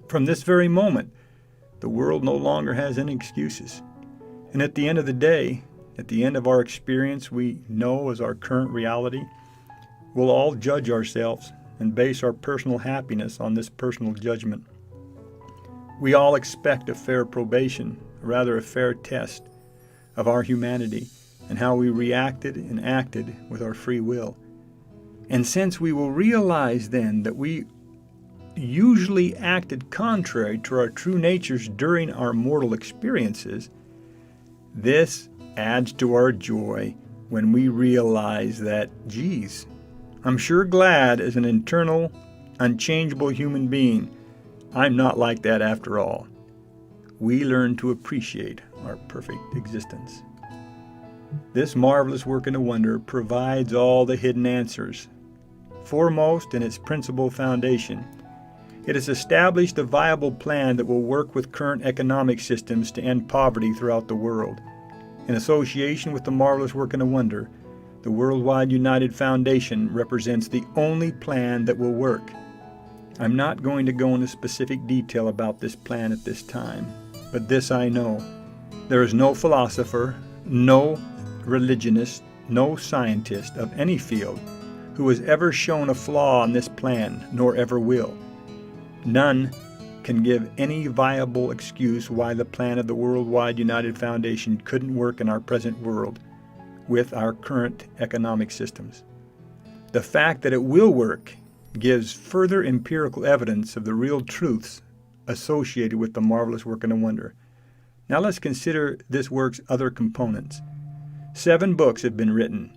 From this very moment, the world no longer has any excuses. And at the end of the day, at the end of our experience we know as our current reality, we'll all judge ourselves and base our personal happiness on this personal judgment. We all expect a fair probation, rather a fair test of our humanity and how we reacted and acted with our free will. And since we will realize then that we usually acted contrary to our true natures during our mortal experiences, this adds to our joy when we realize that, geez, I'm sure glad as an eternal unchangeable human being. I'm not like that after all. We learn to appreciate our perfect existence. This marvelous work and a wonder provides all the hidden answers. Foremost in its principal foundation, it has established a viable plan that will work with current economic systems to end poverty throughout the world. In association with the marvelous work and a wonder, the Worldwide United Foundation represents the only plan that will work. I'm not going to go into specific detail about this plan at this time, but this I know. There is no philosopher, no religionist, no scientist of any field who has ever shown a flaw in this plan, nor ever will. None can give any viable excuse why the plan of the Worldwide United Foundation couldn't work in our present world with our current economic systems. The fact that it will work gives further empirical evidence of the real truths associated with the marvelous work and a wonder. Now let's consider this work's other components. 7 books have been written,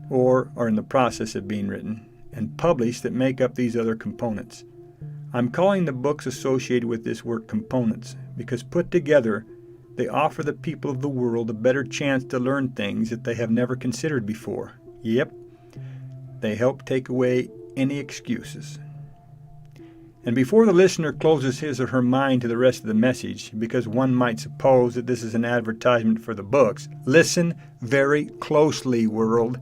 or are in the process of being written, and published that make up these other components. I'm calling the books associated with this work components because put together, they offer the people of the world a better chance to learn things that they have never considered before. Yep, they help take away any excuses. And before the listener closes his or her mind to the rest of the message, because one might suppose that this is an advertisement for the books, listen very closely, world.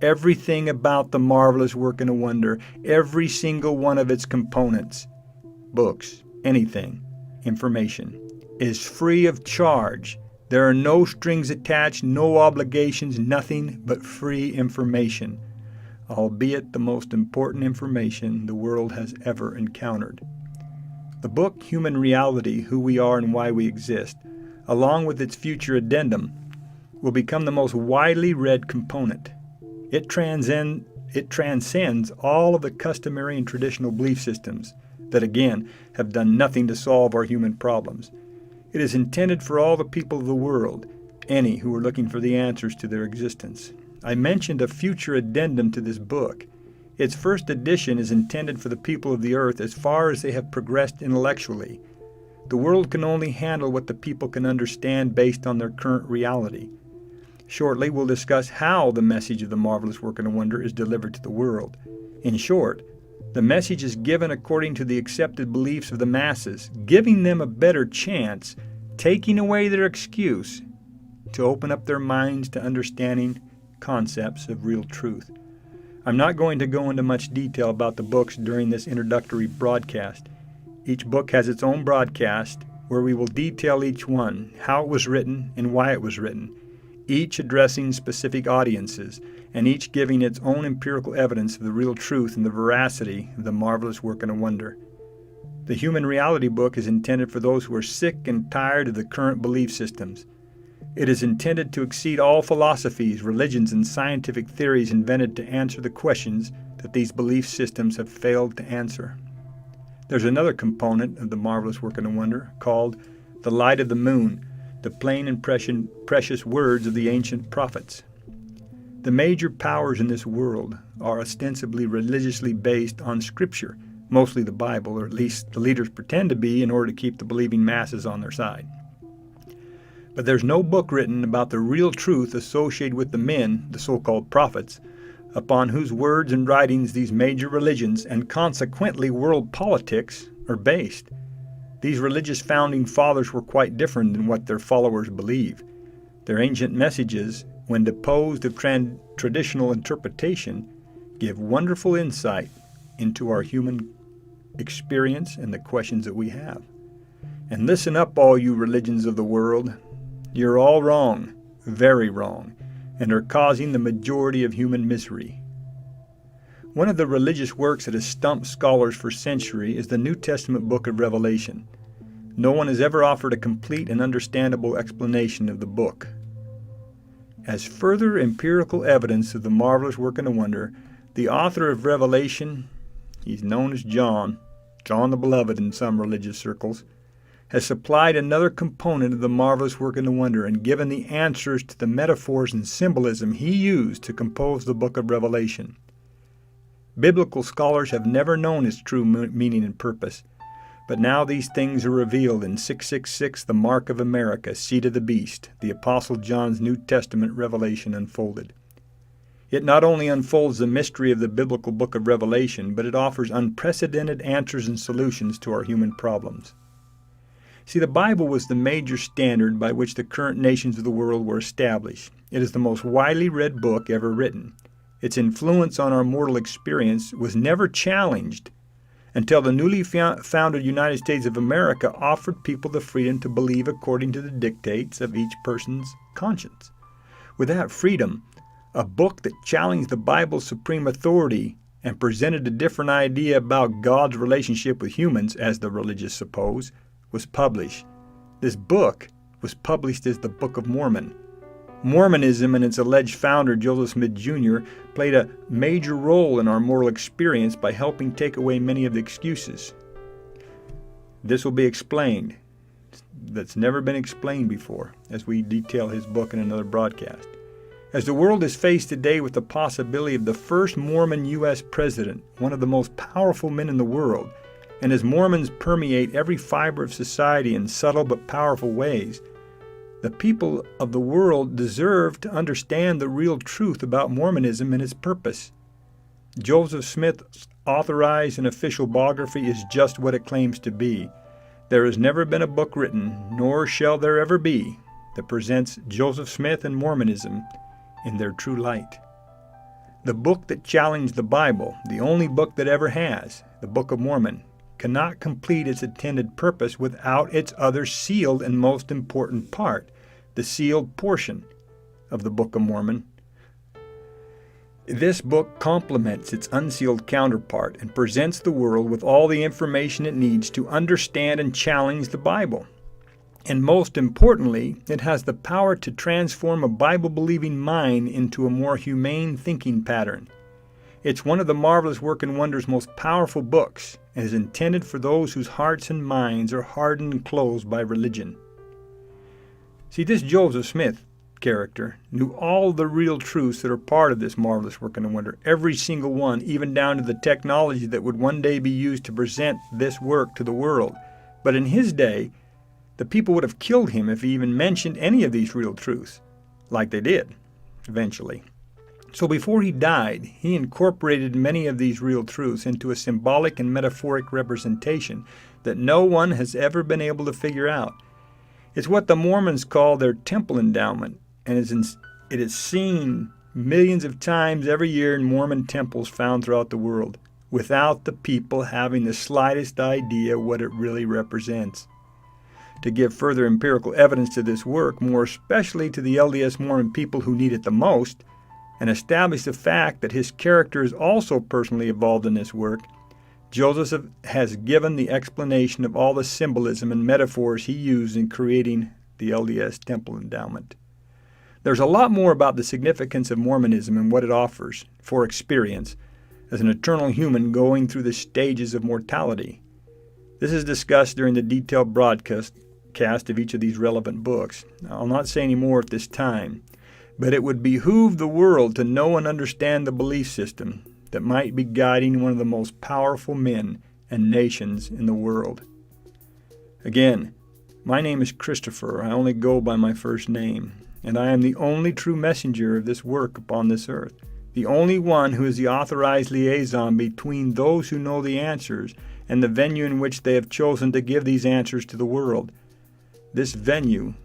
Everything about the marvelous work and a wonder, every single one of its components, books, anything, information, is free of charge. There are no strings attached, no obligations, nothing but free information, albeit the most important information the world has ever encountered. The book Human Reality, Who We Are and Why We Exist, along with its future addendum, will become the most widely read component. It transcends all of the customary and traditional belief systems that, again, have done nothing to solve our human problems. It is intended for all the people of the world, any who are looking for the answers to their existence. I mentioned a future addendum to this book. Its first edition is intended for the people of the earth as far as they have progressed intellectually. The world can only handle what the people can understand based on their current reality. Shortly, we'll discuss how the message of the marvelous work and a wonder is delivered to the world. In short, the message is given according to the accepted beliefs of the masses, giving them a better chance, taking away their excuse, to open up their minds to understanding concepts of real truth. I'm not going to go into much detail about the books during this introductory broadcast. Each book has its own broadcast where we will detail each one, how it was written and why it was written, each addressing specific audiences, and each giving its own empirical evidence of the real truth and the veracity of the marvelous work and a wonder. The Human Reality book is intended for those who are sick and tired of the current belief systems. It is intended to exceed all philosophies, religions, and scientific theories invented to answer the questions that these belief systems have failed to answer. There's another component of the marvelous work and a wonder called the light of the moon, the plain and precious words of the ancient prophets. The major powers in this world are ostensibly religiously based on Scripture, mostly the Bible, or at least the leaders pretend to be in order to keep the believing masses on their side. But there's no book written about the real truth associated with the men, the so-called prophets, upon whose words and writings these major religions, and consequently world politics, are based. These religious founding fathers were quite different than what their followers believe. Their ancient messages, when deposed of traditional interpretation, give wonderful insight into our human experience and the questions that we have. And listen up, all you religions of the world. You're all wrong, very wrong, and are causing the majority of human misery. One of the religious works that has stumped scholars for centuries is the New Testament book of Revelation. No one has ever offered a complete and understandable explanation of the book. As further empirical evidence of the marvelous work and a wonder, the author of Revelation, he's known as John the Beloved in some religious circles, has supplied another component of the marvelous work and the wonder and given the answers to the metaphors and symbolism he used to compose the book of Revelation. Biblical scholars have never known its true meaning and purpose. But now these things are revealed in 666, the mark of America, seed of the beast, the Apostle John's New Testament revelation unfolded. It not only unfolds the mystery of the biblical book of Revelation, but it offers unprecedented answers and solutions to our human problems. See, the Bible was the major standard by which the current nations of the world were established. It is the most widely read book ever written. Its influence on our mortal experience was never challenged until the newly founded United States of America offered people the freedom to believe according to the dictates of each person's conscience. With that freedom, a book that challenged the Bible's supreme authority and presented a different idea about God's relationship with humans, as the religious suppose, was published. This book was published as the Book of Mormon. Mormonism and its alleged founder, Joseph Smith Jr., played a major role in our moral experience by helping take away many of the excuses. This will be explained. That's never been explained before, as we detail his book in another broadcast. As the world is faced today with the possibility of the first Mormon U.S. president, one of the most powerful men in the world, and as Mormons permeate every fiber of society in subtle but powerful ways, the people of the world deserve to understand the real truth about Mormonism and its purpose. Joseph Smith's authorized and official biography is just what it claims to be. There has never been a book written, nor shall there ever be, that presents Joseph Smith and Mormonism in their true light. The book that challenged the Bible, the only book that ever has, the Book of Mormon, cannot complete its intended purpose without its other sealed and most important part, the sealed portion of the Book of Mormon. This book complements its unsealed counterpart and presents the world with all the information it needs to understand and challenge the Bible. And most importantly, it has the power to transform a Bible-believing mind into a more humane thinking pattern. It's one of the Marvelous Work and Wonders' most powerful books, and is intended for those whose hearts and minds are hardened and closed by religion. See, this Joseph Smith character knew all the real truths that are part of this Marvelous Work and Wonder, every single one, even down to the technology that would one day be used to present this work to the world. But in his day, the people would have killed him if he even mentioned any of these real truths, like they did, eventually. So before he died, he incorporated many of these real truths into a symbolic and metaphoric representation that no one has ever been able to figure out. It's what the Mormons call their temple endowment, and it is seen millions of times every year in Mormon temples found throughout the world, without the people having the slightest idea what it really represents. To give further empirical evidence to this work, more especially to the LDS Mormon people who need it the most, and establish the fact that his character is also personally involved in this work, Joseph has given the explanation of all the symbolism and metaphors he used in creating the LDS Temple Endowment. There's a lot more about the significance of Mormonism and what it offers for experience as an eternal human going through the stages of mortality. This is discussed during the detailed broadcast of each of these relevant books. I'll not say any more at this time, but it would behoove the world to know and understand the belief system that might be guiding one of the most powerful men and nations in the world. Again, my name is Christopher. I only go by my first name, and I am the only true messenger of this work upon this earth, the only one who is the authorized liaison between those who know the answers and the venue in which they have chosen to give these answers to the world. This venue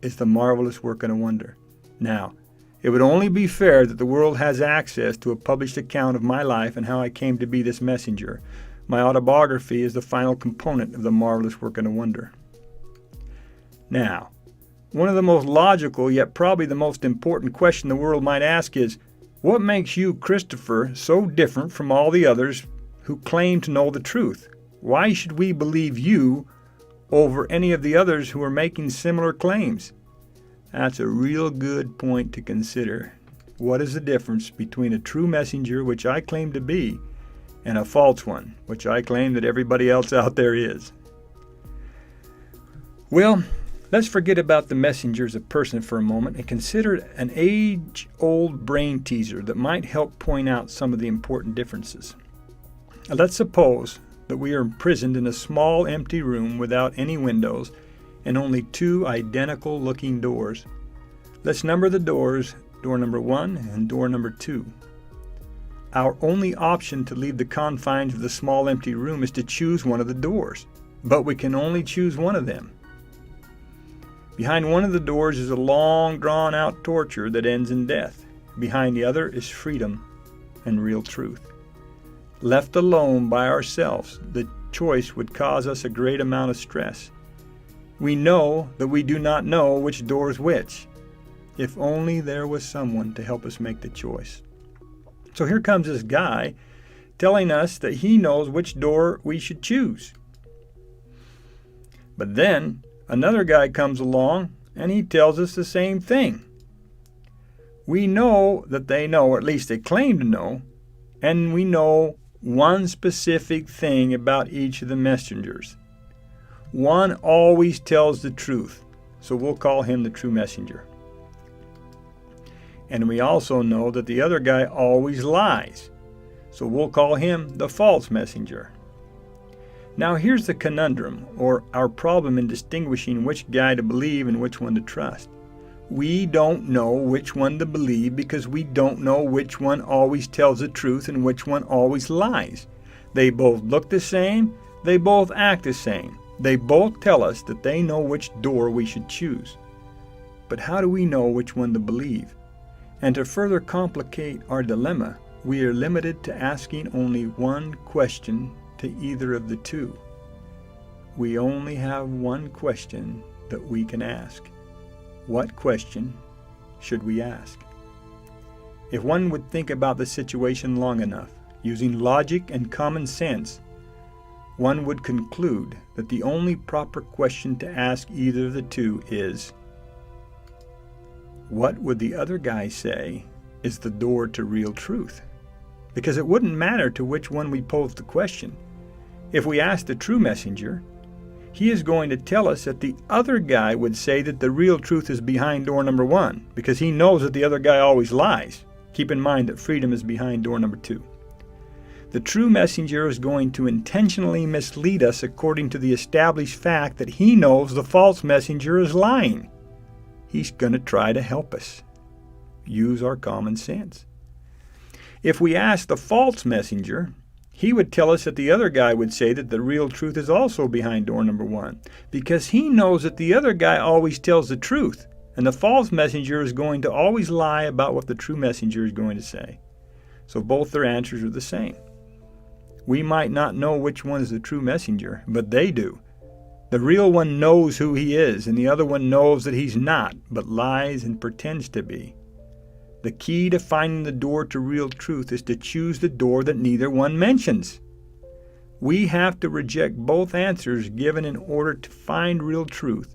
is the Marvelous Work and a Wonder. Now, it would only be fair that the world has access to a published account of my life and how I came to be this messenger. My autobiography is the final component of the Marvelous Work and a Wonder. Now, one of the most logical, yet probably the most important question the world might ask is, what makes you, Christopher, so different from all the others who claim to know the truth? Why should we believe you over any of the others who are making similar claims? That's a real good point to consider. What is the difference between a true messenger, which I claim to be, and a false one, which I claim that everybody else out there is? Well, Let's forget about the messenger as a person for a moment and consider an age-old brain teaser that might help point out some of the important differences. Let's suppose that we are imprisoned in a small empty room without any windows and only two identical looking doors. Let's number the doors, door number 1 and door number 2. Our only option to leave the confines of the small empty room is to choose one of the doors, but we can only choose one of them. Behind one of the doors is a long drawn-out torture that ends in death. Behind the other is freedom and real truth. Left alone by ourselves, the choice would cause us a great amount of stress. We know that we do not know which door is which. If only there was someone to help us make the choice. So here comes this guy telling us that he knows which door we should choose. But then another guy comes along and he tells us the same thing. We know that they know, or at least they claim to know, and we know one specific thing about each of the messengers. One always tells the truth, so we'll call him the true messenger. And we also know that the other guy always lies, so we'll call him the false messenger. Now here's the conundrum, or our problem in distinguishing which guy to believe and which one to trust. We don't know which one to believe because we don't know which one always tells the truth and which one always lies. They both look the same, they both act the same. They both tell us that they know which door we should choose. But how do we know which one to believe? And to further complicate our dilemma, we are limited to asking only one question to either of the two. We only have one question that we can ask. What question should we ask? If one would think about the situation long enough, using logic and common sense, one would conclude that the only proper question to ask either of the two is, what would the other guy say is the door to real truth? Because it wouldn't matter to which one we pose the question. If we ask the true messenger, he is going to tell us that the other guy would say that the real truth is behind door number 1, because he knows that the other guy always lies. Keep in mind that freedom is behind door number 2. The true messenger is going to intentionally mislead us according to the established fact that he knows the false messenger is lying. He's going to try to help us. Use our common sense. If we ask the false messenger, he would tell us that the other guy would say that the real truth is also behind door number 1, because he knows that the other guy always tells the truth, and the false messenger is going to always lie about what the true messenger is going to say. So both their answers are the same. We might not know which one is the true messenger, but they do. The real one knows who he is, and the other one knows that he's not, but lies and pretends to be. The key to finding the door to real truth is to choose the door that neither one mentions. We have to reject both answers given in order to find real truth,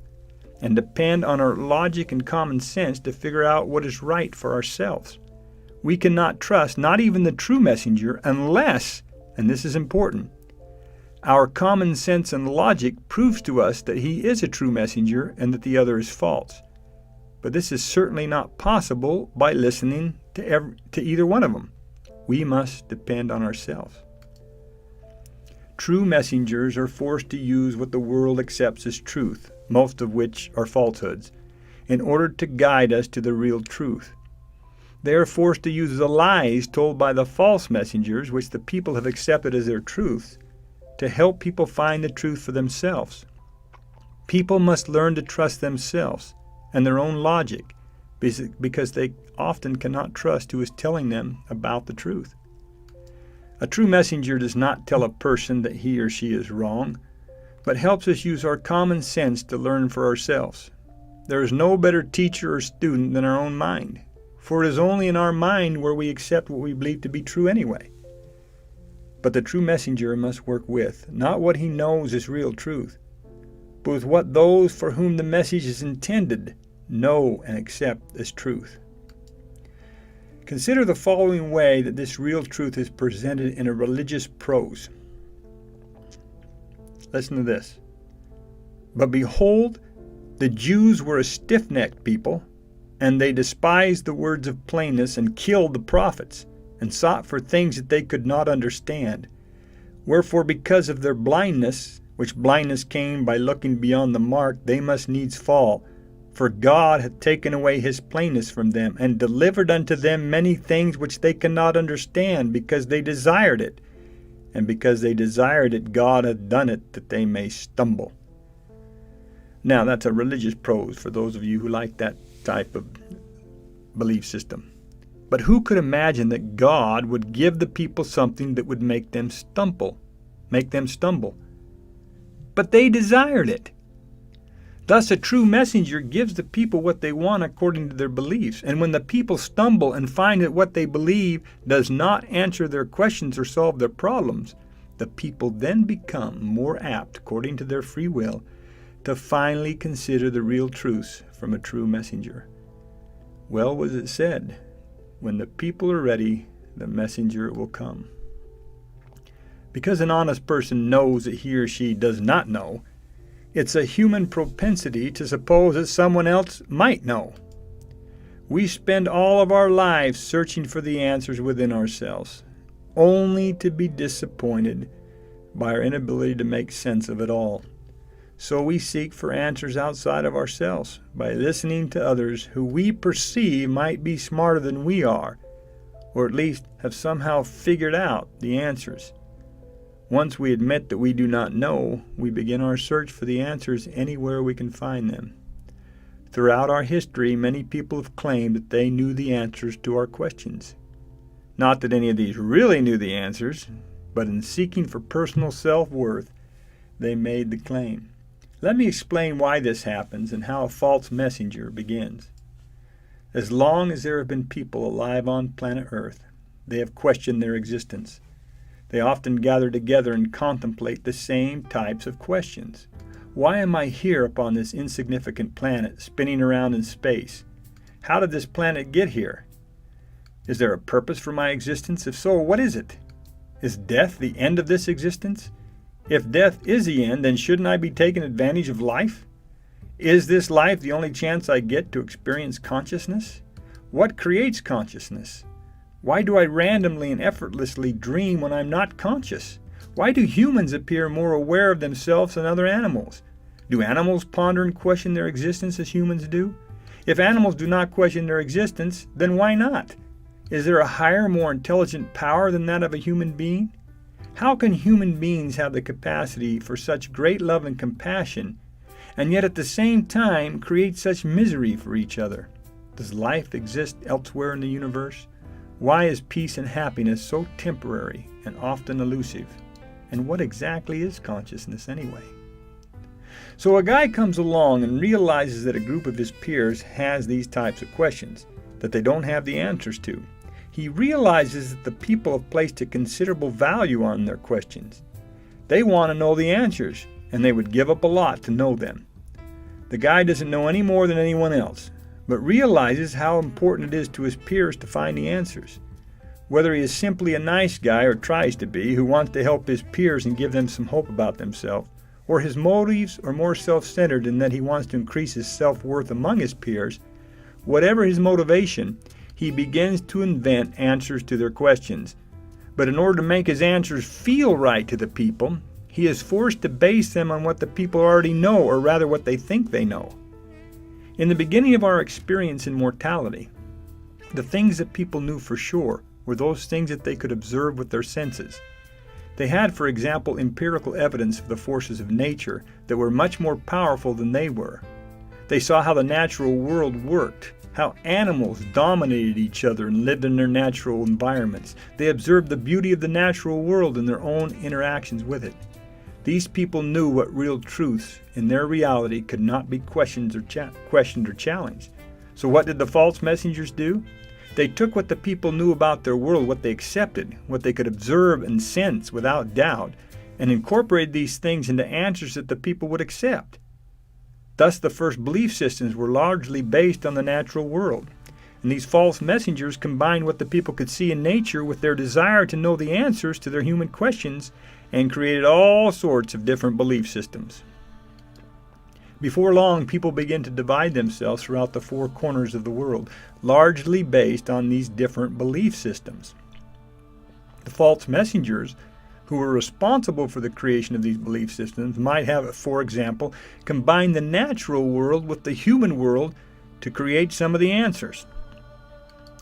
and depend on our logic and common sense to figure out what is right for ourselves. We cannot trust not even the true messenger unless, and this is important, our common sense and logic proves to us that he is a true messenger and that the other is false. But this is certainly not possible by listening to either one of them. We must depend on ourselves. True messengers are forced to use what the world accepts as truth, most of which are falsehoods, in order to guide us to the real truth. They are forced to use the lies told by the false messengers, which the people have accepted as their truths, to help people find the truth for themselves. People must learn to trust themselves and their own logic, because they often cannot trust who is telling them about the truth. A true messenger does not tell a person that he or she is wrong, but helps us use our common sense to learn for ourselves. There is no better teacher or student than our own mind, for it is only in our mind where we accept what we believe to be true anyway. But the true messenger must work with, not what he knows is real truth, but with what those for whom the message is intended know and accept as truth. Consider the following way that this real truth is presented in a religious prose. Listen to this. But behold, The Jews were a stiff-necked people, and they despised the words of plainness and killed the prophets, and sought for things that they could not understand. Wherefore, because of their blindness, which blindness came by looking beyond the mark, they must needs fall. For God hath taken away his plainness from them, and delivered unto them many things which they cannot understand, because they desired it. And because they desired it, God hath done it, that they may stumble. Now, that's a religious prose for those of you who like that type of belief system. But who could imagine that God would give the people something that would make them stumble? But they desired it. Thus, a true messenger gives the people what they want according to their beliefs. And when the people stumble and find that what they believe does not answer their questions or solve their problems, the people then become more apt, according to their free will, to finally consider the real truths from a true messenger. Well was it said, when the people are ready, the messenger will come. Because an honest person knows that he or she does not know, it's a human propensity to suppose that someone else might know. We spend all of our lives searching for the answers within ourselves, only to be disappointed by our inability to make sense of it all. So we seek for answers outside of ourselves by listening to others who we perceive might be smarter than we are, or at least have somehow figured out the answers. Once we admit that we do not know, we begin our search for the answers anywhere we can find them. Throughout our history, many people have claimed that they knew the answers to our questions. Not that any of these really knew the answers, but in seeking for personal self-worth, they made the claim. Let me explain why this happens and how a false messenger begins. As long as there have been people alive on planet Earth, they have questioned their existence. They often gather together and contemplate the same types of questions. Why am I here upon this insignificant planet, spinning around in space? How did this planet get here? Is there a purpose for my existence? If so, what is it? Is death the end of this existence? If death is the end, then shouldn't I be taking advantage of life? Is this life the only chance I get to experience consciousness? What creates consciousness? Why do I randomly and effortlessly dream when I'm not conscious? Why do humans appear more aware of themselves than other animals? Do animals ponder and question their existence as humans do? If animals do not question their existence, then why not? Is there a higher, more intelligent power than that of a human being? How can human beings have the capacity for such great love and compassion, and yet at the same time create such misery for each other? Does life exist elsewhere in the universe? Why is peace and happiness so temporary and often elusive? And what exactly is consciousness anyway? So a guy comes along and realizes that a group of his peers has these types of questions that they don't have the answers to. He realizes that the people have placed a considerable value on their questions. They want to know the answers, and they would give up a lot to know them. The guy doesn't know any more than anyone else, but realizes how important it is to his peers to find the answers. Whether he is simply a nice guy or tries to be, who wants to help his peers and give them some hope about themselves, or his motives are more self-centered in that he wants to increase his self-worth among his peers, whatever his motivation, he begins to invent answers to their questions. But in order to make his answers feel right to the people, he is forced to base them on what the people already know, or rather what they think they know. In the beginning of our experience in mortality, the things that people knew for sure were those things that they could observe with their senses. They had, for example, empirical evidence of the forces of nature that were much more powerful than they were. They saw how the natural world worked, how animals dominated each other and lived in their natural environments. They observed the beauty of the natural world and their own interactions with it. These people knew what real truths in their reality could not be questioned or challenged. So what did the false messengers do? They took what the people knew about their world, what they accepted, what they could observe and sense without doubt, and incorporated these things into answers that the people would accept. Thus, the first belief systems were largely based on the natural world. And these false messengers combined what the people could see in nature with their desire to know the answers to their human questions, and created all sorts of different belief systems. Before long, people begin to divide themselves throughout the four corners of the world, largely based on these different belief systems. The false messengers who were responsible for the creation of these belief systems might have, for example, combined the natural world with the human world to create some of the answers.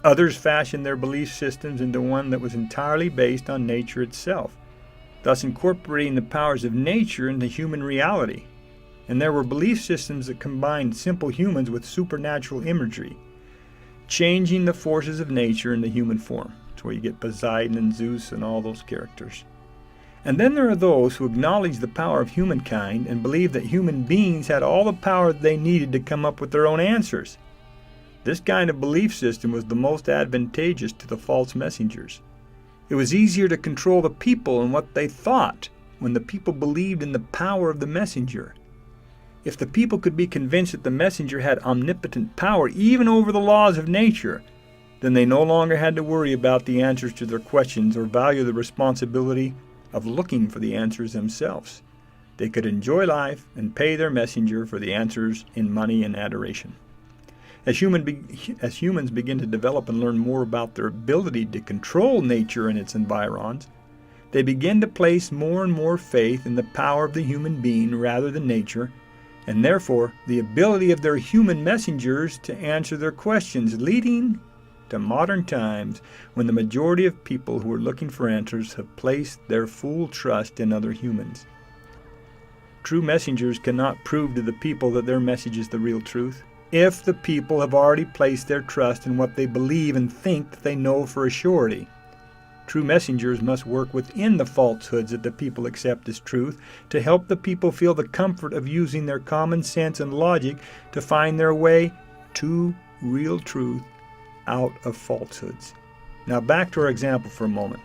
Others fashioned their belief systems into one that was entirely based on nature itself, thus incorporating the powers of nature into human reality. And there were belief systems that combined simple humans with supernatural imagery, changing the forces of nature into human form. That's where you get Poseidon and Zeus and all those characters. And then there are those who acknowledge the power of humankind and believe that human beings had all the power they needed to come up with their own answers. This kind of belief system was the most advantageous to the false messengers. It was easier to control the people and what they thought when the people believed in the power of the messenger. If the people could be convinced that the messenger had omnipotent power even over the laws of nature, then they no longer had to worry about the answers to their questions or value the responsibility of looking for the answers themselves. They could enjoy life and pay their messenger for the answers in money and adoration. As humans begin to develop and learn more about their ability to control nature and its environs, they begin to place more and more faith in the power of the human being rather than nature, and therefore the ability of their human messengers to answer their questions, leading to modern times when the majority of people who are looking for answers have placed their full trust in other humans. True messengers cannot prove to the people that their message is the real truth if the people have already placed their trust in what they believe and think that they know for a surety. True messengers must work within the falsehoods that the people accept as truth to help the people feel the comfort of using their common sense and logic to find their way to real truth out of falsehoods. Now back to our example for a moment.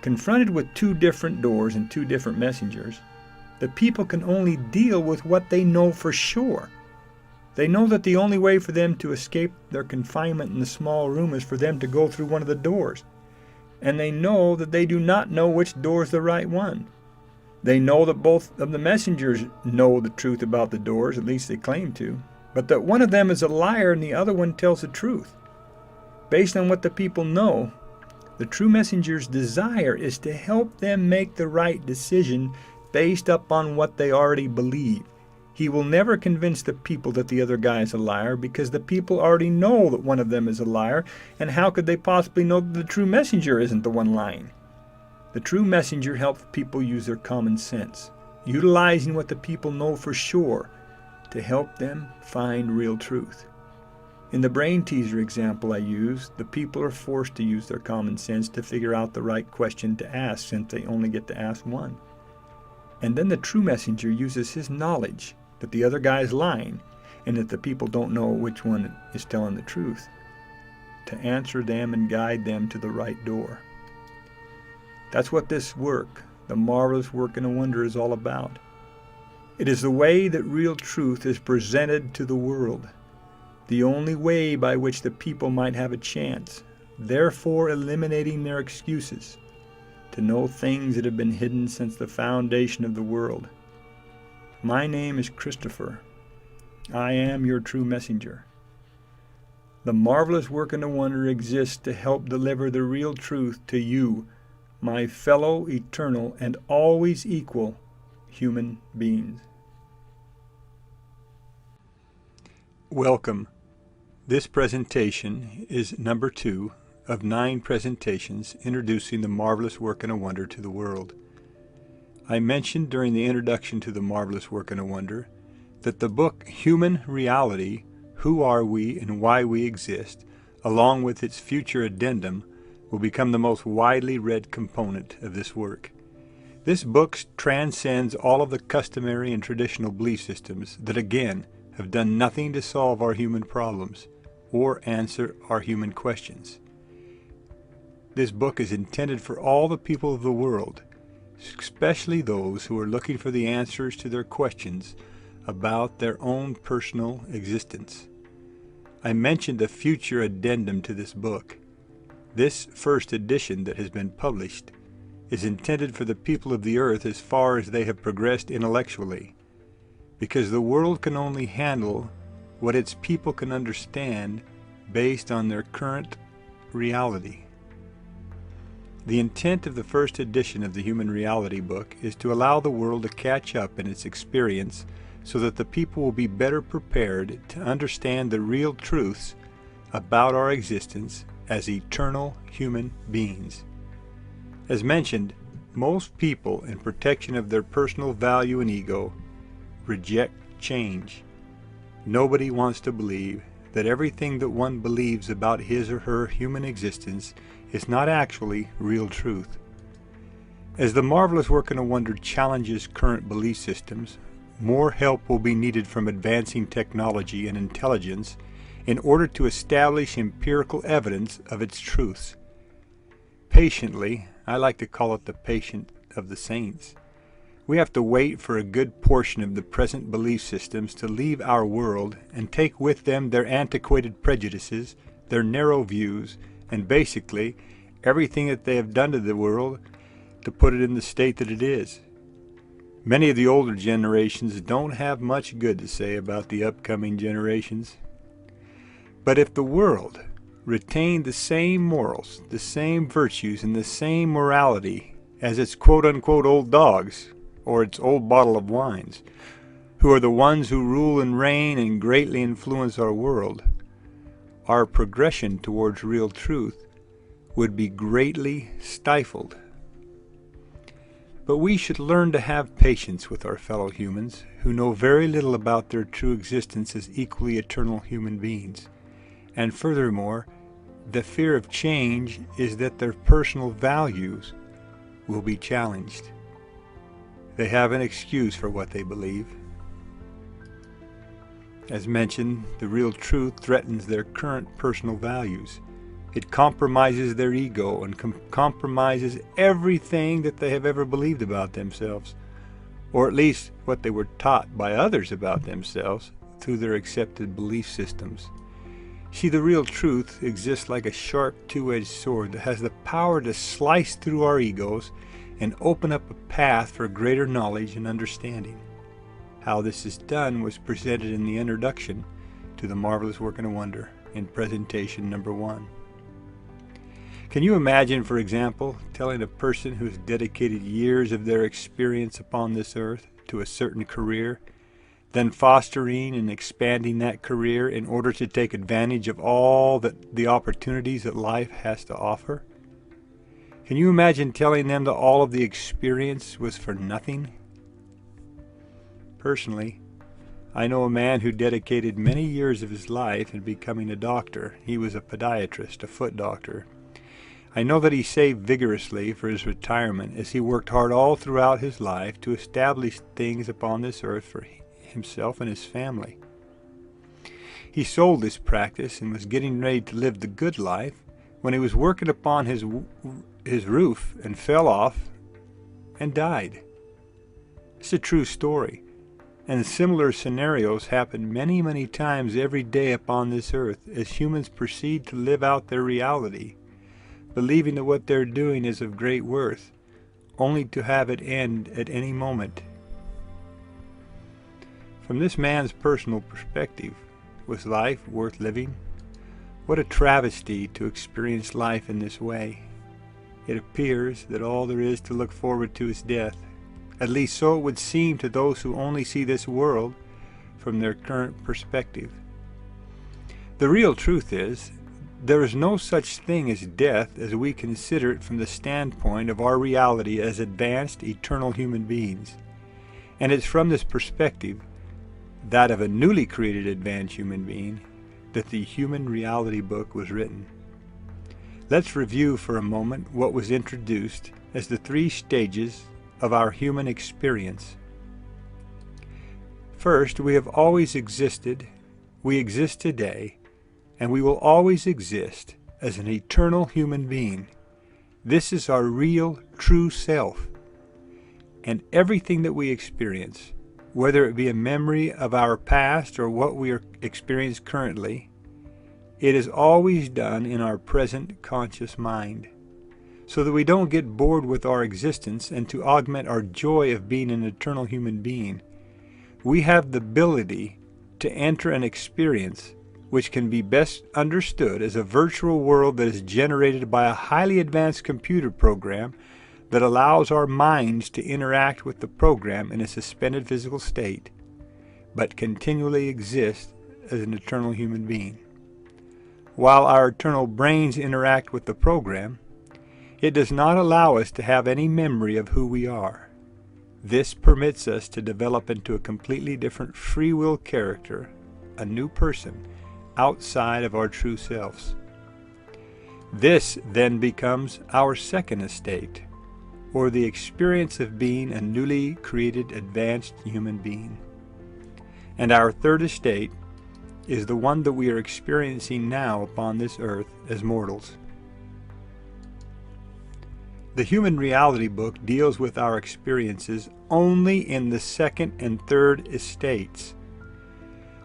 Confronted with two different doors and two different messengers, the people can only deal with what they know for sure. They know that the only way for them to escape their confinement in the small room is for them to go through one of the doors. And they know that they do not know which door is the right one. They know that both of the messengers know the truth about the doors, at least they claim to, but that one of them is a liar and the other one tells the truth. Based on what the people know, the true messenger's desire is to help them make the right decision based upon what they already believe. He will never convince the people that the other guy is a liar because the people already know that one of them is a liar, and how could they possibly know that the true messenger isn't the one lying? The true messenger helps people use their common sense, utilizing what the people know for sure to help them find real truth. In the brain teaser example I used, the people are forced to use their common sense to figure out the right question to ask since they only get to ask one. And then the true messenger uses his knowledge that the other guy is lying and that the people don't know which one is telling the truth to answer them and guide them to the right door. That's what this work, the marvelous work and a wonder, is all about. It is the way that real truth is presented to the world, the only way by which the people might have a chance, therefore eliminating their excuses, to know things that have been hidden since the foundation of the world. My name is Christopher. I am your true messenger. The marvelous work and the wonder exists to help deliver the real truth to you, my fellow eternal and always equal human beings. Welcome. This presentation is number 2 of 9 presentations introducing the marvelous work and a wonder to the world. I mentioned during the introduction to the marvelous work and a wonder that the book Human Reality, Who Are We and Why We Exist, along with its future addendum, will become the most widely read component of this work. This book transcends all of the customary and traditional belief systems that again have done nothing to solve our human problems or answer our human questions. This book is intended for all the people of the world, especially those who are looking for the answers to their questions about their own personal existence. I mentioned a future addendum to this book. This first edition that has been published is intended for the people of the earth as far as they have progressed intellectually. because the world can only handle what its people can understand based on their current reality. The intent of the first edition of the Human Reality Book is to allow the world to catch up in its experience so that the people will be better prepared to understand the real truths about our existence as eternal human beings. As mentioned, most people, in protection of their personal value and ego, reject change. Nobody wants to believe that everything that one believes about his or her human existence is not actually real truth. As the marvelous work in a wonder challenges current belief systems, more help will be needed from advancing technology and intelligence in order to establish empirical evidence of its truths. Patiently, I like to call it the patient of the saints, we have to wait for a good portion of the present belief systems to leave our world and take with them their antiquated prejudices, their narrow views, and basically everything that they have done to the world to put it in the state that it is. Many of the older generations don't have much good to say about the upcoming generations. But if the world retained the same morals, the same virtues, and the same morality as its quote-unquote old dogs, or its old bottle of wines, who are the ones who rule and reign and greatly influence our world, our progression towards real truth would be greatly stifled. But we should learn to have patience with our fellow humans who know very little about their true existence as equally eternal human beings. And furthermore, the fear of change is that their personal values will be challenged. They have an excuse for what they believe. As mentioned, the real truth threatens their current personal values. It compromises their ego and compromises everything that they have ever believed about themselves, or at least what they were taught by others about themselves through their accepted belief systems. See, the real truth exists like a sharp two-edged sword that has the power to slice through our egos and open up a path for greater knowledge and understanding. How this is done was presented in the introduction to the marvelous work in a wonder in presentation number 1. Can you imagine, for example, telling a person who has dedicated years of their experience upon this earth to a certain career, then fostering and expanding that career in order to take advantage of all the opportunities that life has to offer? Can you imagine telling them that all of the experience was for nothing? Personally, I know a man who dedicated many years of his life in becoming a doctor. He was a podiatrist, a foot doctor. I know that he saved vigorously for his retirement as he worked hard all throughout his life to establish things upon this earth for himself and his family. He sold this practice and was getting ready to live the good life when he was working upon his roof and fell off and died. It's a true story, and similar scenarios happen many, many times every day upon this earth as humans proceed to live out their reality, believing that what they're doing is of great worth, only to have it end at any moment. From this man's personal perspective, was life worth living? What a travesty to experience life in this way. It appears that all there is to look forward to is death. At least so it would seem to those who only see this world from their current perspective. The real truth is, there is no such thing as death as we consider it from the standpoint of our reality as advanced, eternal human beings. And it's from this perspective, that of a newly created advanced human being, that the Human Reality Book was written. Let's review for a moment what was introduced as the 3 stages of our human experience. First, we have always existed, we exist today, and we will always exist as an eternal human being. This is our real, true self. And everything that we experience, whether it be a memory of our past or what we are experiencing currently, it is always done in our present conscious mind, so that we don't get bored with our existence and to augment our joy of being an eternal human being. we have the ability to enter an experience which can be best understood as a virtual world that is generated by a highly advanced computer program that allows our minds to interact with the program in a suspended physical state, but continually exist as an eternal human being. While our eternal brains interact with the program, it does not allow us to have any memory of who we are. This permits us to develop into a completely different free will character, a new person, outside of our true selves. This then becomes our second estate, or the experience of being a newly created advanced human being. And our third estate is the one that we are experiencing now upon this earth as mortals. The Human Reality book deals with our experiences only in the second and third estates.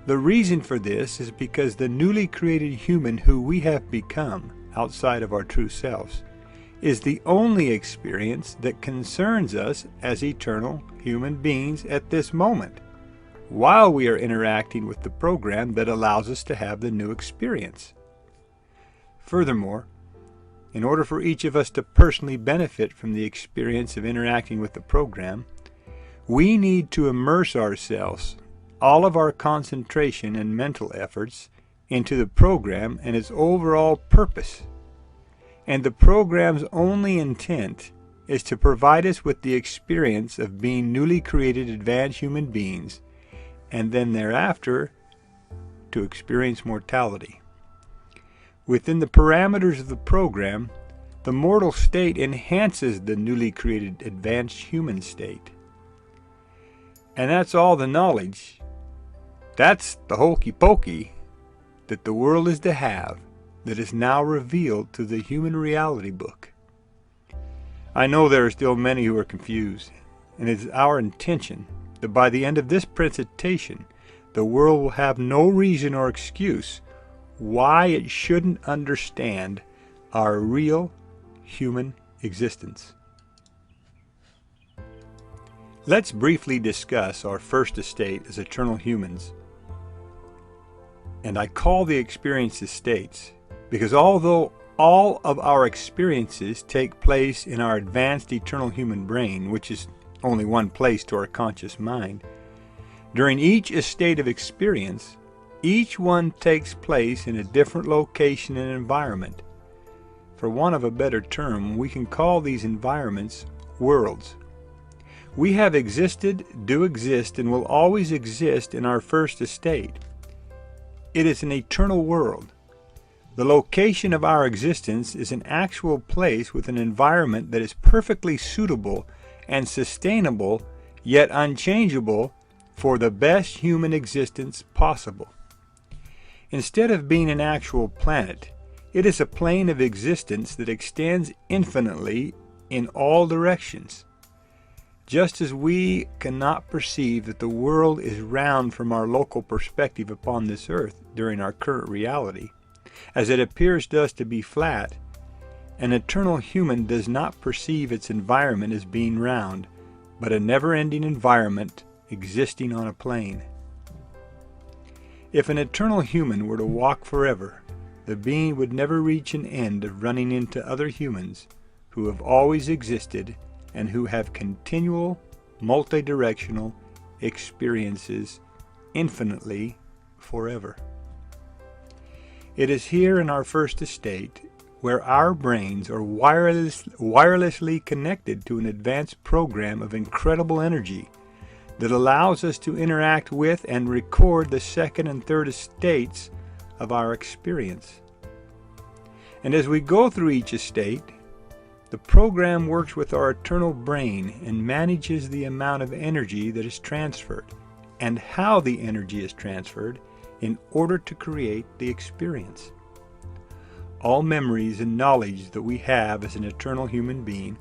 The reason for this is because the newly created human who we have become outside of our true selves is the only experience that concerns us as eternal human beings at this moment, while we are interacting with the program that allows us to have the new experience. Furthermore, in order for each of us to personally benefit from the experience of interacting with the program, we need to immerse ourselves, all of our concentration and mental efforts, into the program and its overall purpose. And the program's only intent is to provide us with the experience of being newly created advanced human beings, and then thereafter to experience mortality. Within the parameters of the program, the mortal state enhances the newly created advanced human state. And that's all the knowledge, that's the hokey pokey that the world is to have, that is now revealed through the Human Reality book. I know there are still many who are confused, and it is our intention that by the end of this presentation, the world will have no reason or excuse why it shouldn't understand our real human existence. Let's briefly discuss our first estate as eternal humans. And I call the experiences states because although all of our experiences take place in our advanced eternal human brain, which is only one place to our conscious mind, during each estate of experience, each one takes place in a different location and environment. For want of a better term, we can call these environments worlds. We have existed, do exist, and will always exist in our first estate. It is an eternal world. The location of our existence is an actual place with an environment that is perfectly suitable and sustainable, yet unchangeable, for the best human existence possible. Instead of being an actual planet, it is a plane of existence that extends infinitely in all directions. Just as we cannot perceive that the world is round from our local perspective upon this earth during our current reality, as it appears to us to be flat, an eternal human does not perceive its environment as being round, but a never-ending environment existing on a plane. If an eternal human were to walk forever, the being would never reach an end of running into other humans who have always existed and who have continual, multidirectional experiences infinitely forever. It is here in our first estate where our brains are wirelessly connected to an advanced program of incredible energy that allows us to interact with and record the second and third estates of our experience. And as we go through each estate, the program works with our eternal brain and manages the amount of energy that is transferred and how the energy is transferred in order to create the experience. All memories and knowledge that we have as an eternal human being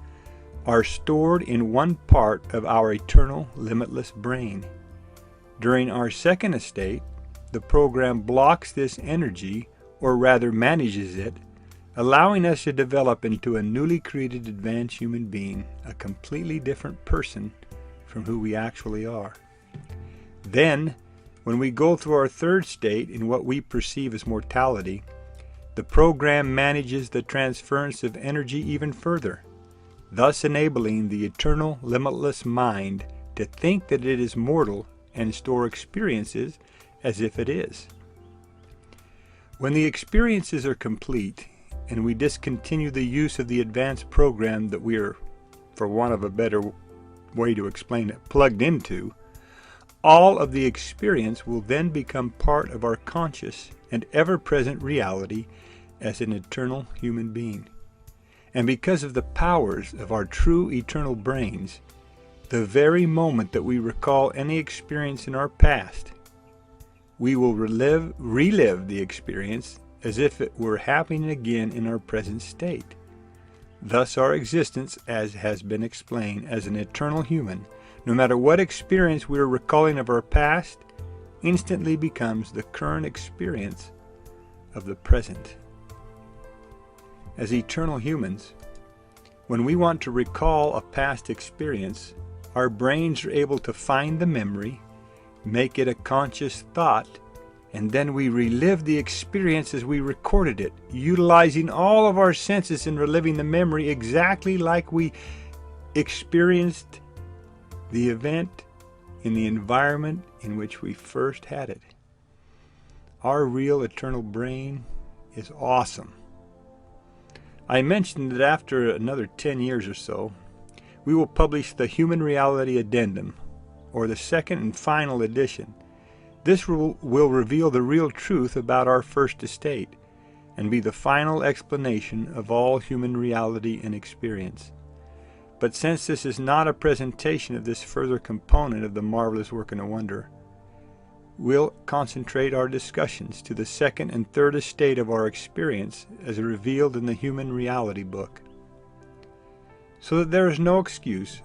are stored in one part of our eternal, limitless brain. During our second estate, the program blocks this energy, or rather manages it, allowing us to develop into a newly created advanced human being, a completely different person from who we actually are. Then, when we go through our third state in what we perceive as mortality, the program manages the transference of energy even further, thus enabling the eternal, limitless mind to think that it is mortal and store experiences as if it is. When the experiences are complete and we discontinue the use of the advanced program that we are, for want of a better way to explain it, plugged into, all of the experience will then become part of our conscious and ever-present reality as an eternal human being. And because of the powers of our true eternal brains, the very moment that we recall any experience in our past, we will relive the experience as if it were happening again in our present state. Thus our existence, as has been explained, as an eternal human, no matter what experience we are recalling of our past, instantly becomes the current experience of the present. As eternal humans, when we want to recall a past experience, our brains are able to find the memory, make it a conscious thought, and then we relive the experience as we recorded it, utilizing all of our senses in reliving the memory exactly like we experienced the event in the environment in which we first had it. Our real eternal brain is awesome. I mentioned that after another 10 years or so, we will publish the Human Reality Addendum, or the second and final edition. This will reveal the real truth about our first estate and be the final explanation of all human reality and experience. But since this is not a presentation of this further component of the marvelous work and a wonder, we'll concentrate our discussions to the second and third estate of our experience as revealed in the Human Reality book. So that there is no excuse,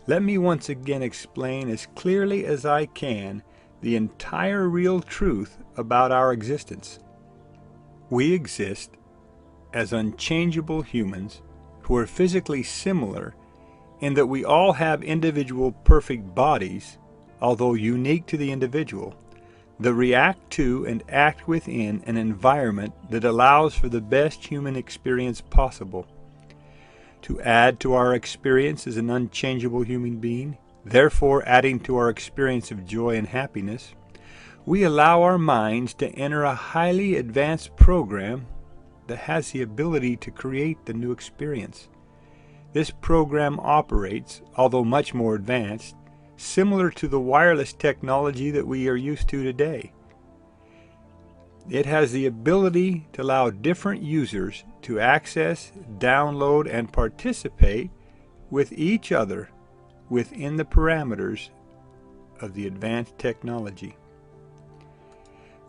let me once again explain as clearly as I can the entire real truth about our existence. We exist as unchangeable humans who are physically similar in that we all have individual perfect bodies, although unique to the individual, that react to and act within an environment that allows for the best human experience possible. To add to our experience as an unchangeable human being, therefore adding to our experience of joy and happiness, we allow our minds to enter a highly advanced program that has the ability to create the new experience. This program operates, although much more advanced, similar to the wireless technology that we are used to today. It has the ability to allow different users to access, download, and participate with each other within the parameters of the advanced technology.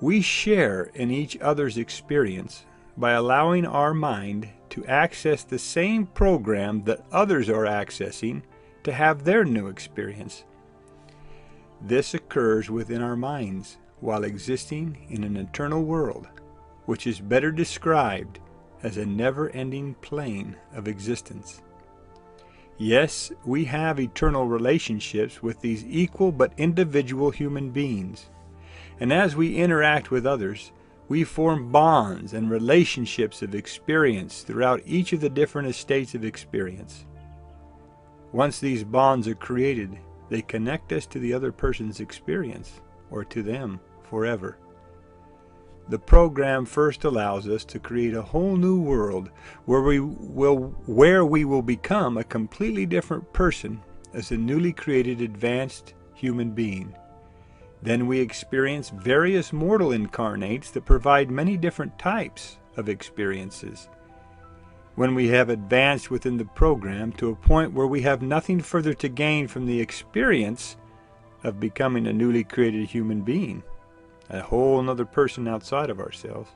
We share in each other's experience by allowing our mind to access the same program that others are accessing to have their new experience. This occurs within our minds while existing in an eternal world, which is better described as a never-ending plane of existence. Yes, we have eternal relationships with these equal but individual human beings, and as we interact with others, we form bonds and relationships of experience throughout each of the different estates of experience. Once these bonds are created, they connect us to the other person's experience, or to them forever. The program first allows us to create a whole new world where we will become a completely different person as a newly created advanced human being. Then we experience various mortal incarnates that provide many different types of experiences. When we have advanced within the program to a point where we have nothing further to gain from the experience of becoming a newly created human being, a whole another person outside of ourselves,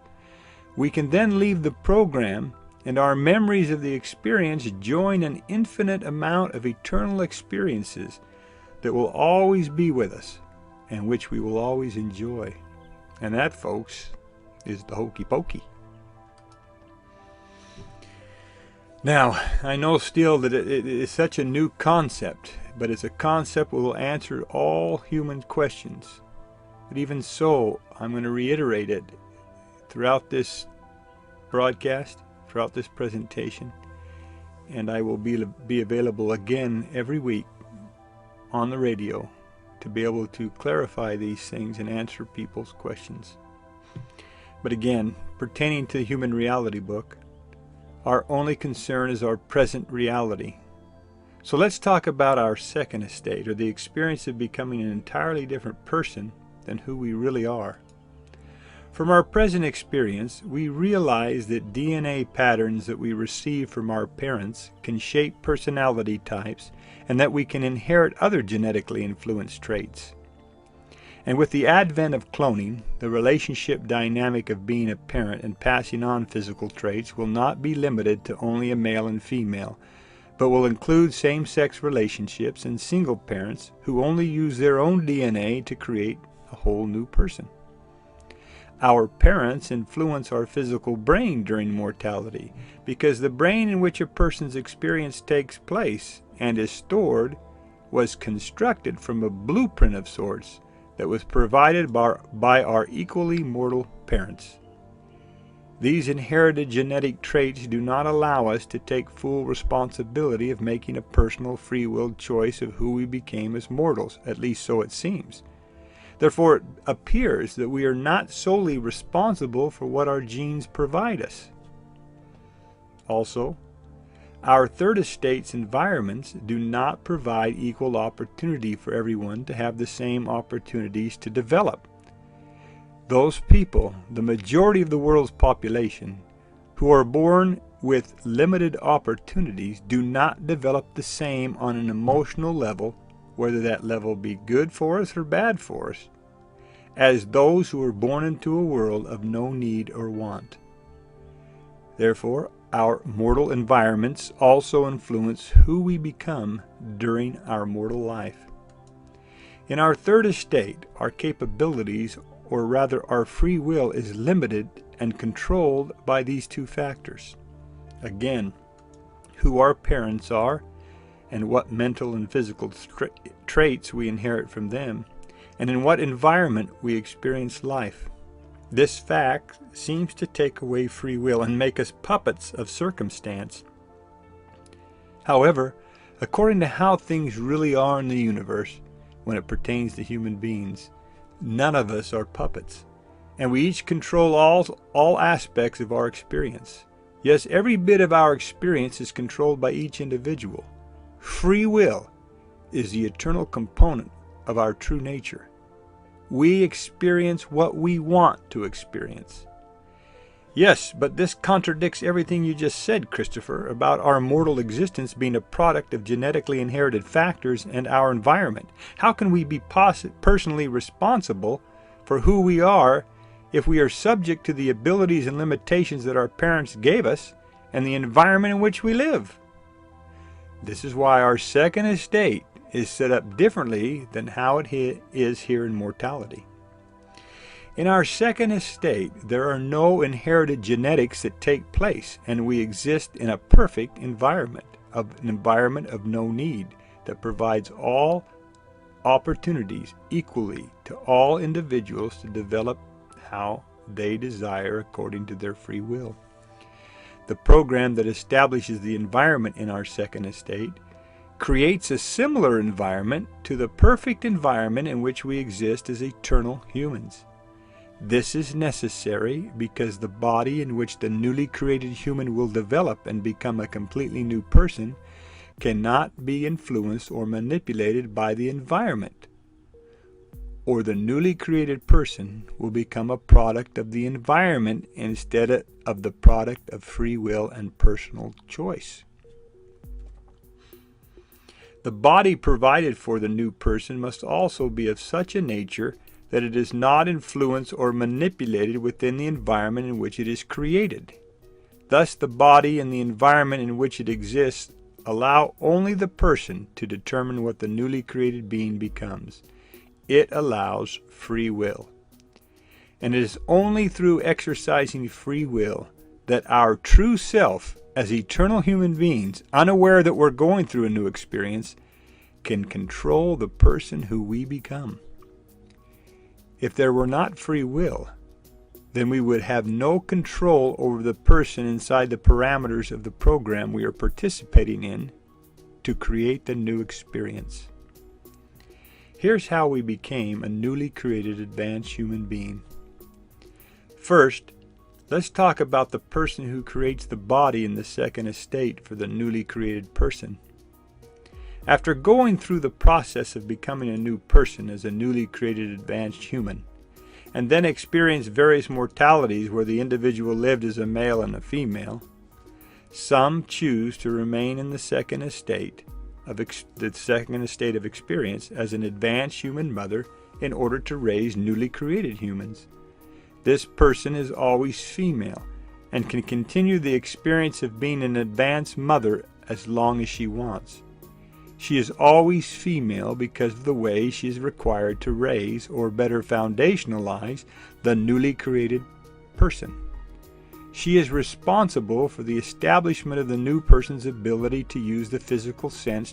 we can then leave the program, and our memories of the experience join an infinite amount of eternal experiences that will always be with us and which we will always enjoy. And that, folks, is the hokey pokey. Now, I know still that it is such a new concept, but it's a concept that will answer all human questions But even so, I'm going to reiterate it throughout this broadcast, throughout this presentation, and I will be available again every week on the radio to be able to clarify these things and answer people's questions. But again, pertaining to the Human Reality book, our only concern is our present reality. So let's talk about our second estate, or the experience of becoming an entirely different person than who we really are. From our present experience, we realize that DNA patterns that we receive from our parents can shape personality types, and that we can inherit other genetically influenced traits. And with the advent of cloning, the relationship dynamic of being a parent and passing on physical traits will not be limited to only a male and female, but will include same-sex relationships and single parents who only use their own DNA to create a whole new person. Our parents influence our physical brain during mortality, because the brain in which a person's experience takes place and is stored was constructed from a blueprint of sorts that was provided by our equally mortal parents. These inherited genetic traits do not allow us to take full responsibility of making a personal free-willed choice of who we became as mortals, at least so it seems. Therefore, it appears that we are not solely responsible for what our genes provide us. Also, our third estate's environments do not provide equal opportunity for everyone to have the same opportunities to develop. Those people, the majority of the world's population, who are born with limited opportunities do not develop the same on an emotional level, whether that level be good for us or bad for us, as those who are born into a world of no need or want. Therefore, our mortal environments also influence who we become during our mortal life. In our third estate, our capabilities, or rather our free will, is limited and controlled by these two factors. Again, who our parents are and what mental and physical traits we inherit from them, and in what environment we experience life. This fact seems to take away free will and make us puppets of circumstance. However, according to how things really are in the universe, when it pertains to human beings, none of us are puppets, and we each control all aspects of our experience. Yes, every bit of our experience is controlled by each individual. Free will is the eternal component of our true nature. We experience what we want to experience. Yes, but this contradicts everything you just said, Christopher, about our mortal existence being a product of genetically inherited factors and our environment. How can we be personally responsible for who we are if we are subject to the abilities and limitations that our parents gave us and the environment in which we live? This is why our second estate is set up differently than how it is here in mortality. In our second estate, there are no inherited genetics that take place, and we exist in a perfect environment, an environment of no need that provides all opportunities equally to all individuals to develop how they desire according to their free will. The program that establishes the environment in our second estate creates a similar environment to the perfect environment in which we exist as eternal humans. This is necessary because the body in which the newly created human will develop and become a completely new person cannot be influenced or manipulated by the environment, or the newly created person will become a product of the environment instead of the product of free will and personal choice. The body provided for the new person must also be of such a nature that it is not influenced or manipulated within the environment in which it is created. Thus, the body and the environment in which it exists allow only the person to determine what the newly created being becomes. It allows free will. And it is only through exercising free will that our true self, as eternal human beings, unaware that we're going through a new experience, can control the person who we become. If there were not free will, then we would have no control over the person inside the parameters of the program we are participating in to create the new experience. Here's how we became a newly created advanced human being. First, let's talk about the person who creates the body in the second estate for the newly created person. After going through the process of becoming a new person as a newly created advanced human, and then experience various mortalities where the individual lived as a male and a female, some choose to remain in the second estate of experience as an advanced human mother in order to raise newly created humans. This person is always female and can continue the experience of being an advanced mother as long as she wants. She is always female because of the way she is required to raise, or better foundationalize, the newly created person. She is responsible for the establishment of the new person's ability to use the physical senses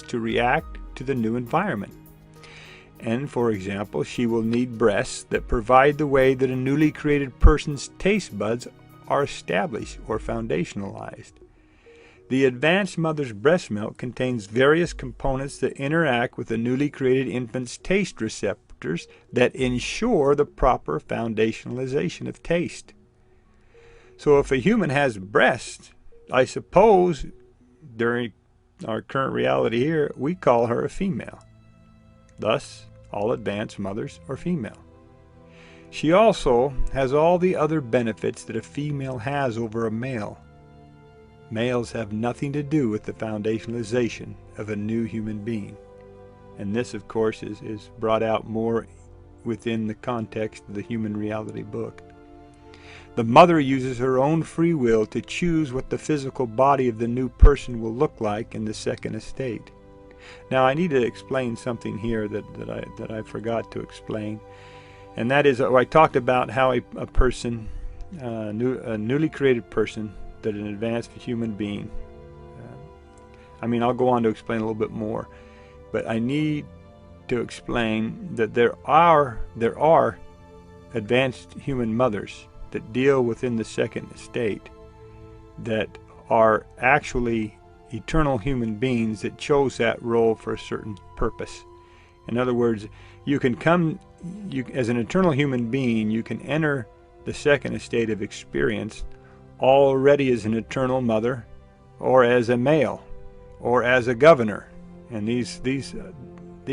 to react to the new environment. And, for example, she will need breasts that provide the way that a newly created person's taste buds are established or foundationalized. The advanced mother's breast milk contains various components that interact with the newly created infant's taste receptors that ensure the proper foundationalization of taste. So if a human has breasts, I suppose, during our current reality here, we call her a female. Thus, all advanced mothers are female. She also has all the other benefits that a female has over a male. Males have nothing to do with the foundationalization of a new human being. And this, of course, is brought out more within the context of the Human Reality book. The mother uses her own free will to choose what the physical body of the new person will look like in the second estate. Now, I need to explain something here that I forgot to explain. And that is, I talked about how a newly created person, that an advanced human being, I'll go on to explain a little bit more, but I need to explain that there are advanced human mothers that deal within the second estate that are actually eternal human beings that chose that role for a certain purpose. In other words, as an eternal human being, you can enter the second estate of experience already as an eternal mother, or as a male, or as a governor. And these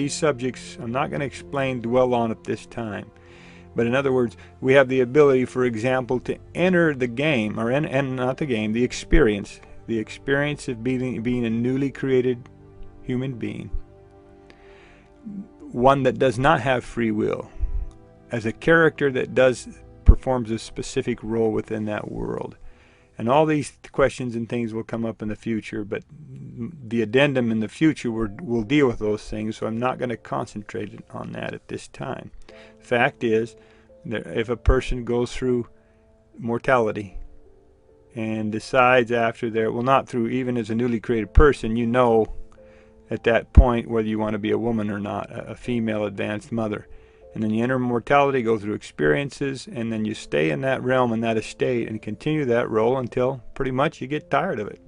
subjects I'm not going to dwell on at this time. But in other words, we have the ability, for example, to enter the game, the experience of being a newly created human being, one that does not have free will, as a character that performs a specific role within that world. And all these questions and things will come up in the future, but the addendum in the future will deal with those things, so I'm not going to concentrate on that at this time. The fact is, that if a person goes through mortality and decides even as a newly created person, you know at that point whether you want to be a woman or not, a female advanced mother. And then you enter mortality, go through experiences, and then you stay in that realm, in that estate, and continue that role until pretty much you get tired of it.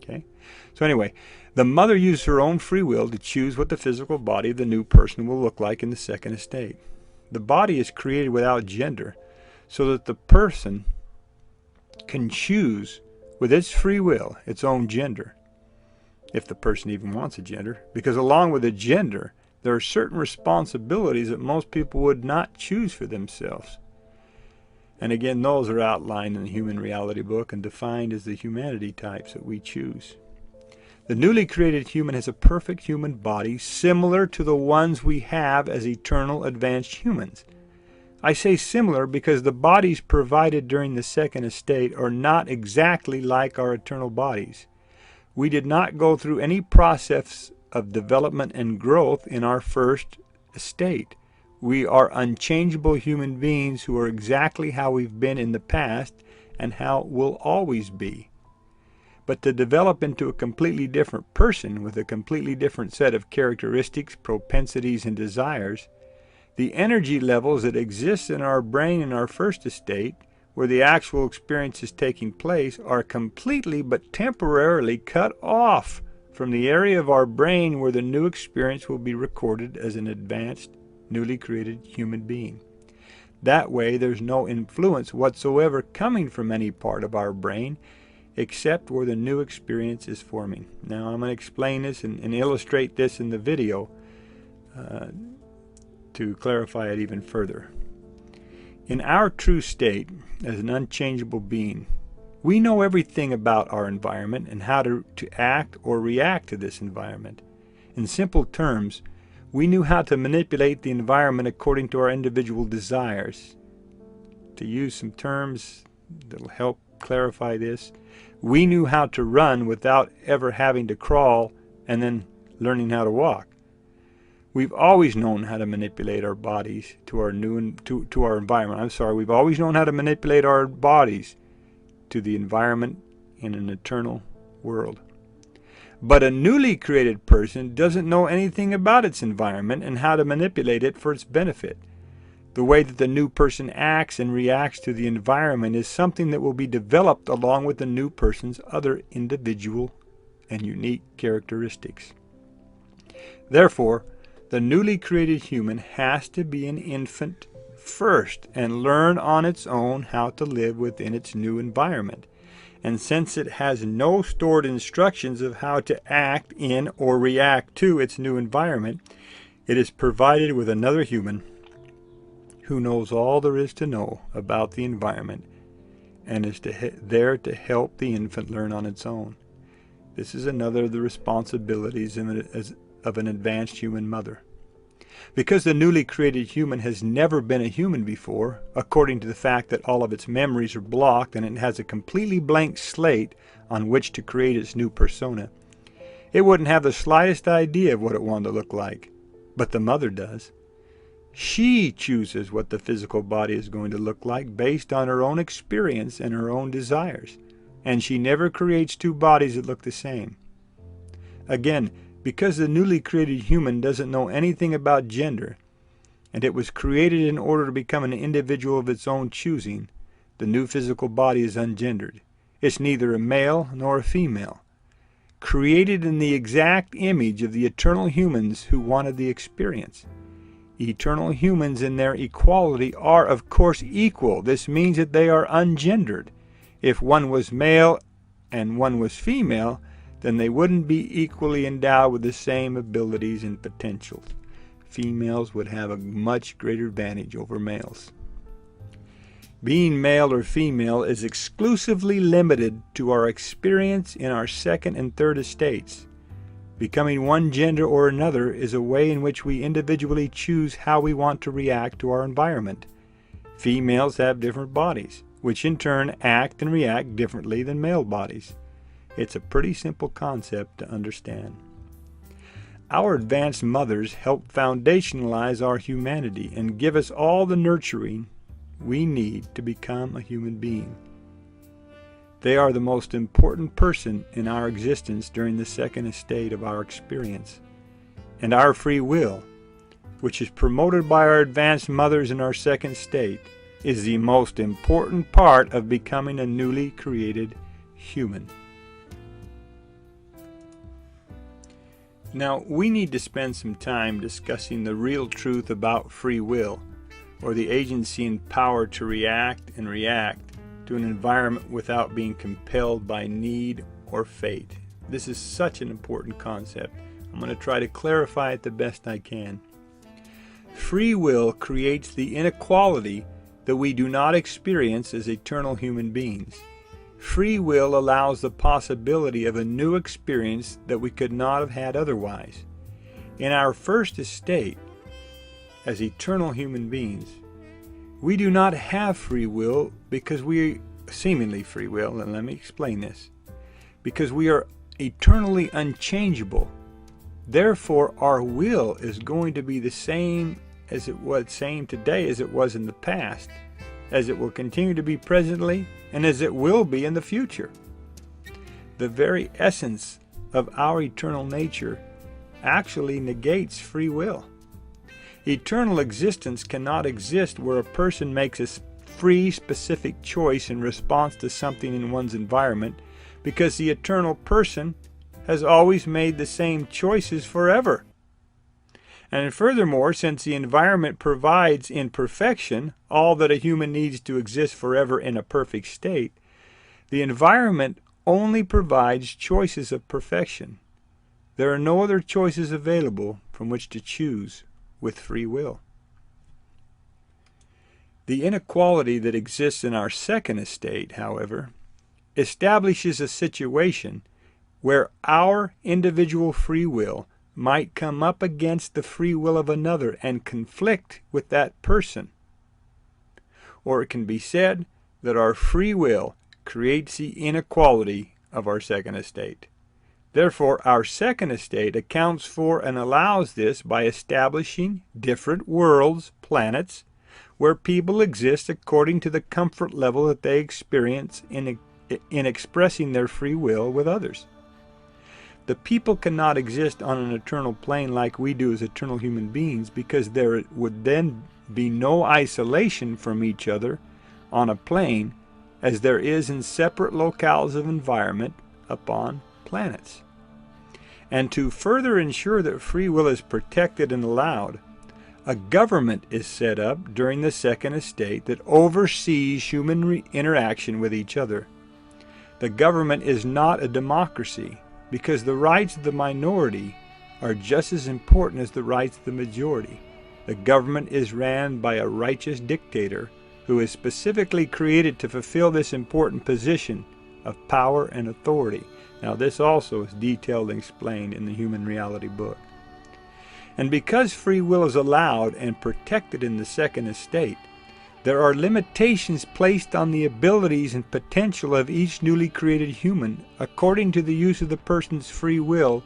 Okay? So anyway, the mother used her own free will to choose what the physical body of the new person will look like in the second estate. The body is created without gender, so that the person can choose with its free will its own gender, if the person even wants a gender, because along with a gender, there are certain responsibilities that most people would not choose for themselves. And again, those are outlined in the Human Reality book and defined as the humanity types that we choose. The newly created human has a perfect human body similar to the ones we have as eternal advanced humans. I say similar because the bodies provided during the second estate are not exactly like our eternal bodies. We did not go through any process of development and growth in our first estate. We are unchangeable human beings who are exactly how we've been in the past and how we'll always be. But to develop into a completely different person with a completely different set of characteristics, propensities, and desires, the energy levels that exist in our brain in our first estate, where the actual experience is taking place, are completely but temporarily cut off from the area of our brain where the new experience will be recorded as an advanced, newly created human being. That way, there's no influence whatsoever coming from any part of our brain except where the new experience is forming. Now, I'm going to explain this and illustrate this in the video to clarify it even further. In our true state, as an unchangeable being, we know everything about our environment and how to act or react to this environment. In simple terms, we knew how to manipulate the environment according to our individual desires. To use some terms that will help clarify this, we knew how to run without ever having to crawl and then learning how to walk. We've always known how to manipulate our bodies to our environment. We've always known how to manipulate our bodies to the environment in an eternal world. But a newly created person doesn't know anything about its environment and how to manipulate it for its benefit. The way that the new person acts and reacts to the environment is something that will be developed along with the new person's other individual and unique characteristics. Therefore, the newly created human has to be an infant first and learn on its own how to live within its new environment. And since it has no stored instructions of how to act in or react to its new environment, it is provided with another human who knows all there is to know about the environment and is there to help the infant learn on its own. This is another of the responsibilities of an advanced human mother. Because the newly created human has never been a human before, according to the fact that all of its memories are blocked and it has a completely blank slate on which to create its new persona, it wouldn't have the slightest idea of what it wanted to look like. But the mother does. She chooses what the physical body is going to look like based on her own experience and her own desires. And she never creates two bodies that look the same. Again, because the newly created human doesn't know anything about gender, and it was created in order to become an individual of its own choosing, the new physical body is ungendered. It's neither a male nor a female. Created in the exact image of the eternal humans who wanted the experience. Eternal humans in their equality are, of course, equal. This means that they are ungendered. If one was male and one was female, then they wouldn't be equally endowed with the same abilities and potentials. Females would have a much greater advantage over males. Being male or female is exclusively limited to our experience in our second and third estates. Becoming one gender or another is a way in which we individually choose how we want to react to our environment. Females have different bodies, which in turn act and react differently than male bodies. It's a pretty simple concept to understand. Our advanced mothers help foundationalize our humanity and give us all the nurturing we need to become a human being. They are the most important person in our existence during the second estate of our experience. And our free will, which is promoted by our advanced mothers in our second state, is the most important part of becoming a newly created human. Now, we need to spend some time discussing the real truth about free will, or the agency and power to react to an environment without being compelled by need or fate. This is such an important concept. I'm going to try to clarify it the best I can. Free will creates the inequality that we do not experience as eternal human beings. Free will allows the possibility of a new experience that we could not have had otherwise. In our first estate, as eternal human beings, we do not have free will because we seemingly free will, and let me explain this. Because we are eternally unchangeable. Therefore, our will is going to be the same today as it was in the past, as it will continue to be presently, and as it will be in the future. the very essence of our eternal nature actually negates free will. Eternal existence cannot exist where a person makes a free, specific choice in response to something in one's environment, because the eternal person has always made the same choices forever. And furthermore, since the environment provides in perfection all that a human needs to exist forever in a perfect state, the environment only provides choices of perfection. There are no other choices available from which to choose with free will. The inequality that exists in our second estate, however, establishes a situation where our individual free will might come up against the free will of another and conflict with that person. Or it can be said that our free will creates the inequality of our second estate. Therefore, our second estate accounts for and allows this by establishing different worlds, planets, where people exist according to the comfort level that they experience in expressing their free will with others. The people cannot exist on an eternal plane like we do as eternal human beings, because there would then be no isolation from each other on a plane as there is in separate locales of environment upon planets. And to further ensure that free will is protected and allowed, a government is set up during the second estate that oversees human interaction with each other. The government is not a democracy, because the rights of the minority are just as important as the rights of the majority. The government is ran by a righteous dictator who is specifically created to fulfill this important position of power and authority. Now, this also is detailed and explained in the Human Reality book. And because free will is allowed and protected in the second estate, there are limitations placed on the abilities and potential of each newly created human according to the use of the person's free will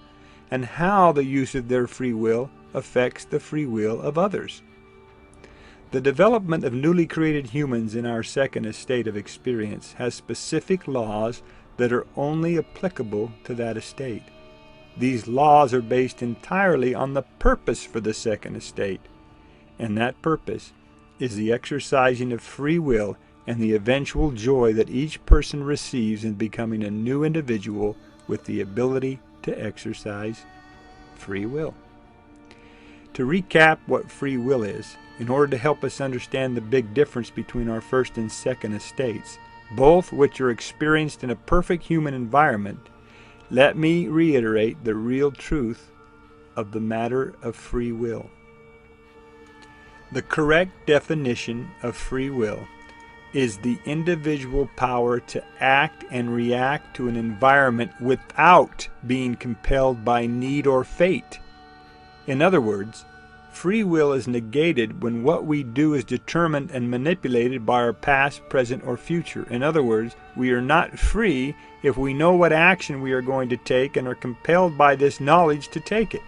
and how the use of their free will affects the free will of others. The development of newly created humans in our second estate of experience has specific laws that are only applicable to that estate. These laws are based entirely on the purpose for the second estate, and that purpose is the exercising of free will and the eventual joy that each person receives in becoming a new individual with the ability to exercise free will. To recap what free will is, in order to help us understand the big difference between our first and second estates, both which are experienced in a perfect human environment, let me reiterate the real truth of the matter of free will. The correct definition of free will is the individual power to act and react to an environment without being compelled by need or fate. In other words, free will is negated when what we do is determined and manipulated by our past, present, or future. In other words, we are not free if we know what action we are going to take and are compelled by this knowledge to take it.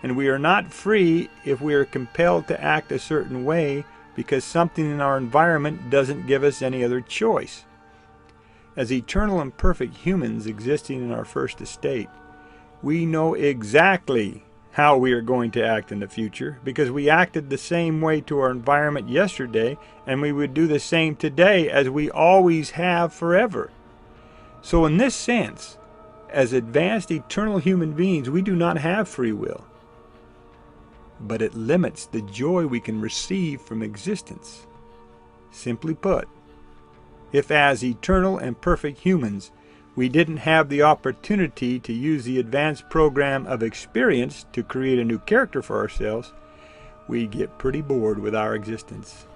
And we are not free if we are compelled to act a certain way because something in our environment doesn't give us any other choice. As eternal and perfect humans existing in our first estate, we know exactly how we are going to act in the future because we acted the same way to our environment yesterday, and we would do the same today as we always have forever. So in this sense, as advanced eternal human beings, we do not have free will. But it limits the joy we can receive from existence. Simply put, if as eternal and perfect humans we didn't have the opportunity to use the advanced program of experience to create a new character for ourselves, we get pretty bored with our existence.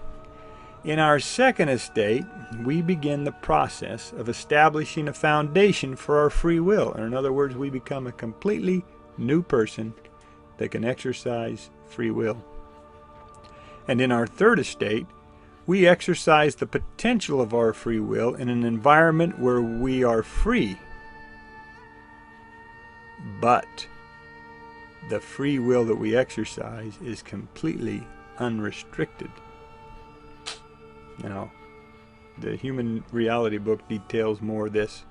In our second estate, we begin the process of establishing a foundation for our free will. In other words, we become a completely new person that can exercise free will. And in our third estate, we exercise the potential of our free will in an environment where we are free. But the free will that we exercise is completely unrestricted. Now, the Human Reality book details more of this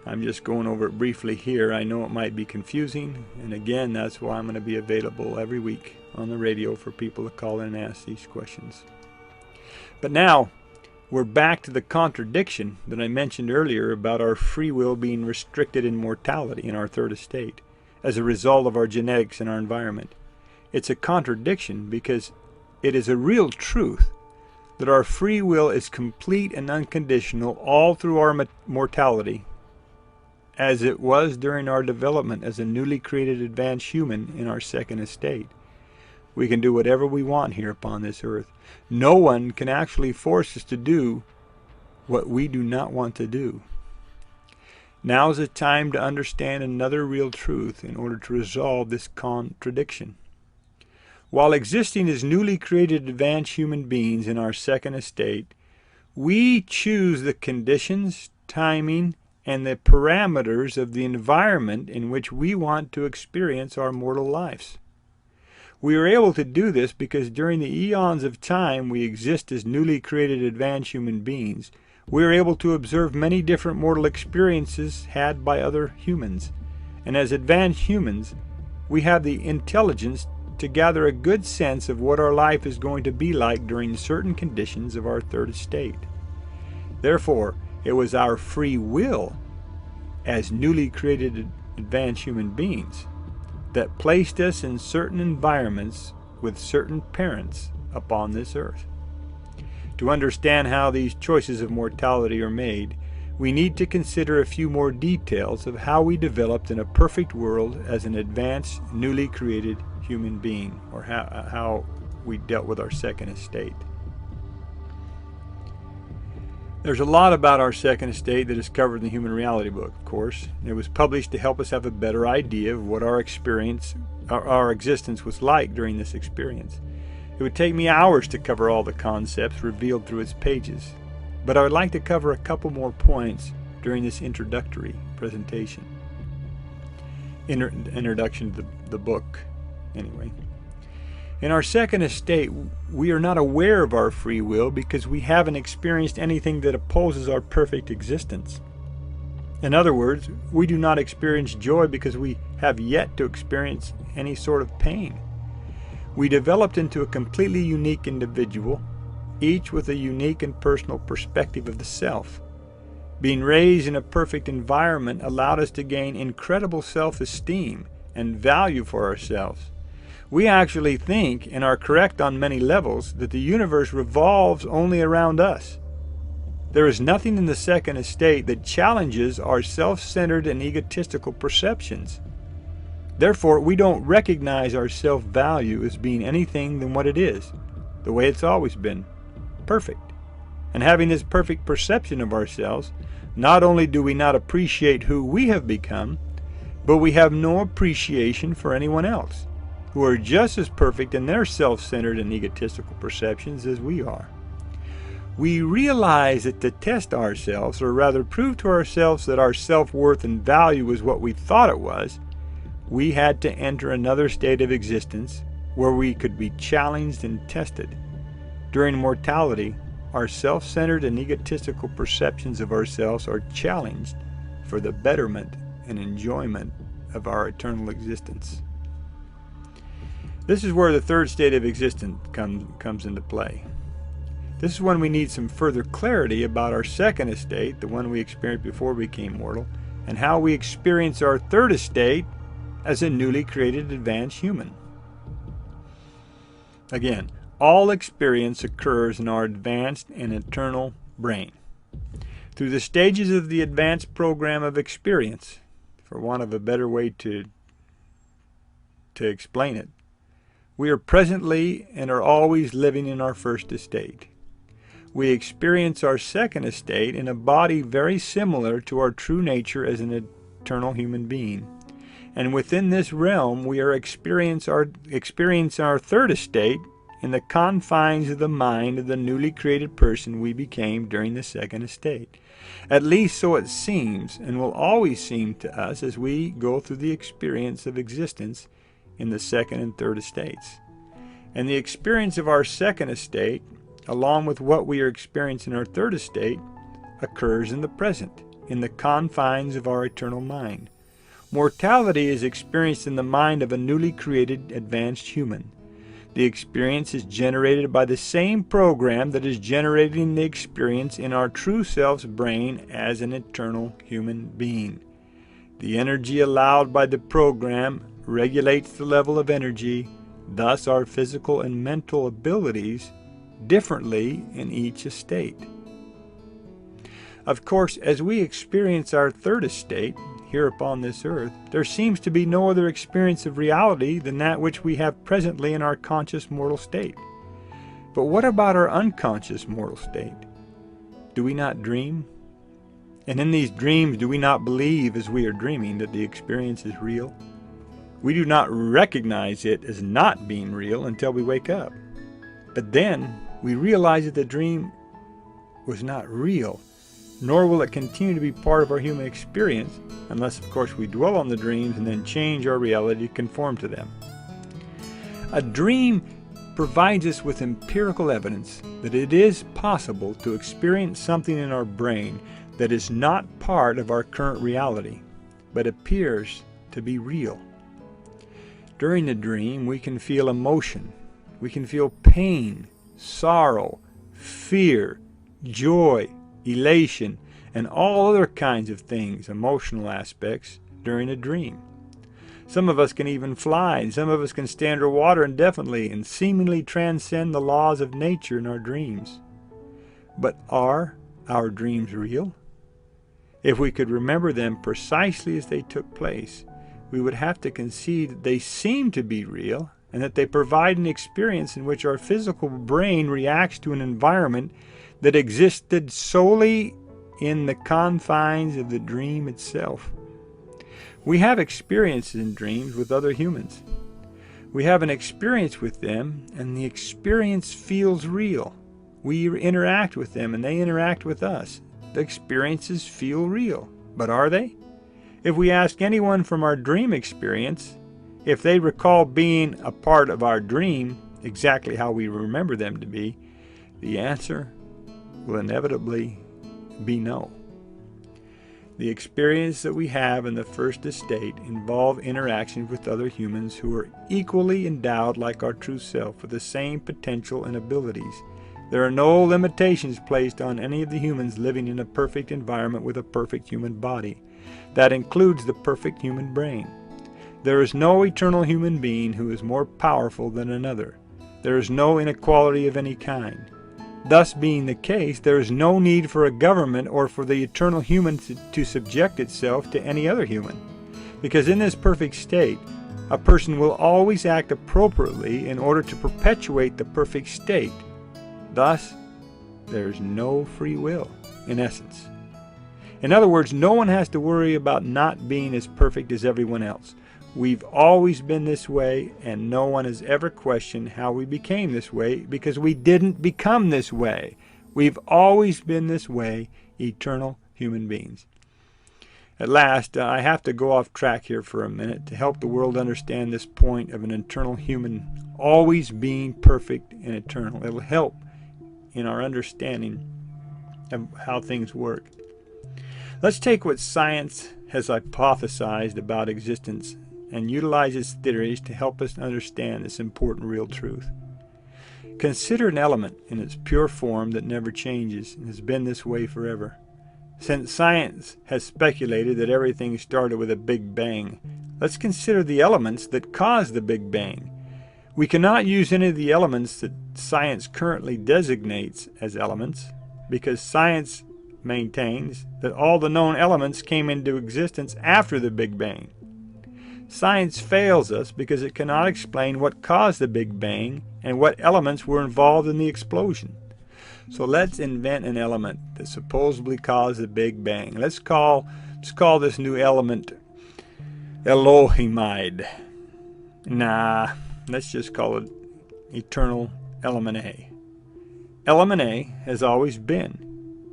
I'm just going over it briefly here. I know it might be confusing, and again, that's why I'm going to be available every week on the radio for people to call in and ask these questions. But now, we're back to the contradiction that I mentioned earlier about our free will being restricted in mortality in our third estate as a result of our genetics and our environment. It's a contradiction because it is a real truth that our free will is complete and unconditional all through our mortality, as it was during our development as a newly created advanced human in our second estate. We can do whatever we want here upon this earth. No one can actually force us to do what we do not want to do. Now is the time to understand another real truth in order to resolve this contradiction. While existing as newly created advanced human beings in our second estate, we choose the conditions, timing, and the parameters of the environment in which we want to experience our mortal lives. We are able to do this because during the eons of time we exist as newly created advanced human beings, we are able to observe many different mortal experiences had by other humans. And as advanced humans, we have the intelligence to gather a good sense of what our life is going to be like during certain conditions of our third estate. Therefore, it was our free will as newly created advanced human beings that placed us in certain environments with certain parents upon this earth. To understand how these choices of mortality are made, we need to consider a few more details of how we developed in a perfect world as an advanced, newly created human being, or how we dealt with our second estate. There's a lot about our second estate that is covered in the Human Reality book, of course. It was published to help us have a better idea of what our existence was like during this experience. It would take me hours to cover all the concepts revealed through its pages, but I would like to cover a couple more points during this introductory presentation. Introduction to the book, anyway. In our second estate, we are not aware of our free will because we haven't experienced anything that opposes our perfect existence. In other words, we do not experience joy because we have yet to experience any sort of pain. We developed into a completely unique individual, each with a unique and personal perspective of the self. Being raised in a perfect environment allowed us to gain incredible self-esteem and value for ourselves. We actually think, and are correct on many levels, that the universe revolves only around us. There is nothing in the second estate that challenges our self-centered and egotistical perceptions. Therefore, we don't recognize our self-value as being anything than what it is, the way it's always been, perfect. And having this perfect perception of ourselves, not only do we not appreciate who we have become, but we have no appreciation for anyone else, who are just as perfect in their self-centered and egotistical perceptions as we are. We realize that to test ourselves, or rather prove to ourselves that our self-worth and value is what we thought it was, we had to enter another state of existence where we could be challenged and tested. During mortality, our self-centered and egotistical perceptions of ourselves are challenged for the betterment and enjoyment of our eternal existence. This is where the third state of existence comes into play. This is when we need some further clarity about our second estate, the one we experienced before we became mortal, and how we experience our third estate as a newly created advanced human. Again, all experience occurs in our advanced and eternal brain. Through the stages of the advanced program of experience, for want of a better way to explain it, we are presently and are always living in our first estate. We experience our second estate in a body very similar to our true nature as an eternal human being. And within this realm, we are experiencing our third estate in the confines of the mind of the newly created person we became during the second estate. At least so it seems, and will always seem to us as we go through the experience of existence in the second and third estates. And the experience of our second estate, along with what we are experiencing in our third estate, occurs in the present, in the confines of our eternal mind. Mortality is experienced in the mind of a newly created advanced human. The experience is generated by the same program that is generating the experience in our true self's brain as an eternal human being. The energy allowed by the program regulates the level of energy, thus our physical and mental abilities differently in each estate. Of course, as we experience our third estate, here upon this earth, there seems to be no other experience of reality than that which we have presently in our conscious mortal state. But what about our unconscious mortal state? Do we not dream? And in these dreams, do we not believe as we are dreaming that the experience is real? We do not recognize it as not being real until we wake up. But then we realize that the dream was not real, nor will it continue to be part of our human experience unless, of course, we dwell on the dreams and then change our reality to conform to them. A dream provides us with empirical evidence that it is possible to experience something in our brain that is not part of our current reality, but appears to be real. During the dream, we can feel emotion. We can feel pain, sorrow, fear, joy, elation, and all other kinds of things, emotional aspects, during a dream. Some of us can even fly, and some of us can stay underwater indefinitely and seemingly transcend the laws of nature in our dreams. But are our dreams real? If we could remember them precisely as they took place, we would have to concede that they seem to be real and that they provide an experience in which our physical brain reacts to an environment that existed solely in the confines of the dream itself. We have experiences in dreams with other humans. We have an experience with them, and the experience feels real. We interact with them, and they interact with us. The experiences feel real. But are they? If we ask anyone from our dream experience if they recall being a part of our dream exactly how we remember them to be, the answer will inevitably be no. The experience that we have in the first estate involve interactions with other humans who are equally endowed like our true self with the same potential and abilities. There are no limitations placed on any of the humans living in a perfect environment with a perfect human body. That includes the perfect human brain. There is no eternal human being who is more powerful than another. There is no inequality of any kind. Thus being the case, there is no need for a government or for the eternal human to subject itself to any other human. Because in this perfect state, a person will always act appropriately in order to perpetuate the perfect state. Thus, there is no free will, in essence. In other words, no one has to worry about not being as perfect as everyone else. We've always been this way, and no one has ever questioned how we became this way because we didn't become this way. We've always been this way, eternal human beings. At last, I have to go off track here for a minute to help the world understand this point of an eternal human always being perfect and eternal. It'll help in our understanding of how things work. Let's take what science has hypothesized about existence and utilize its theories to help us understand this important real truth. Consider an element in its pure form that never changes and has been this way forever. Since science has speculated that everything started with a Big Bang, let's consider the elements that caused the Big Bang. We cannot use any of the elements that science currently designates as elements because science maintains that all the known elements came into existence after the Big Bang. Science fails us because it cannot explain what caused the Big Bang and what elements were involved in the explosion. So let's invent an element that supposedly caused the Big Bang. Let's call this new element Elohimide. Nah, let's just call it Eternal Element A. Element A has always been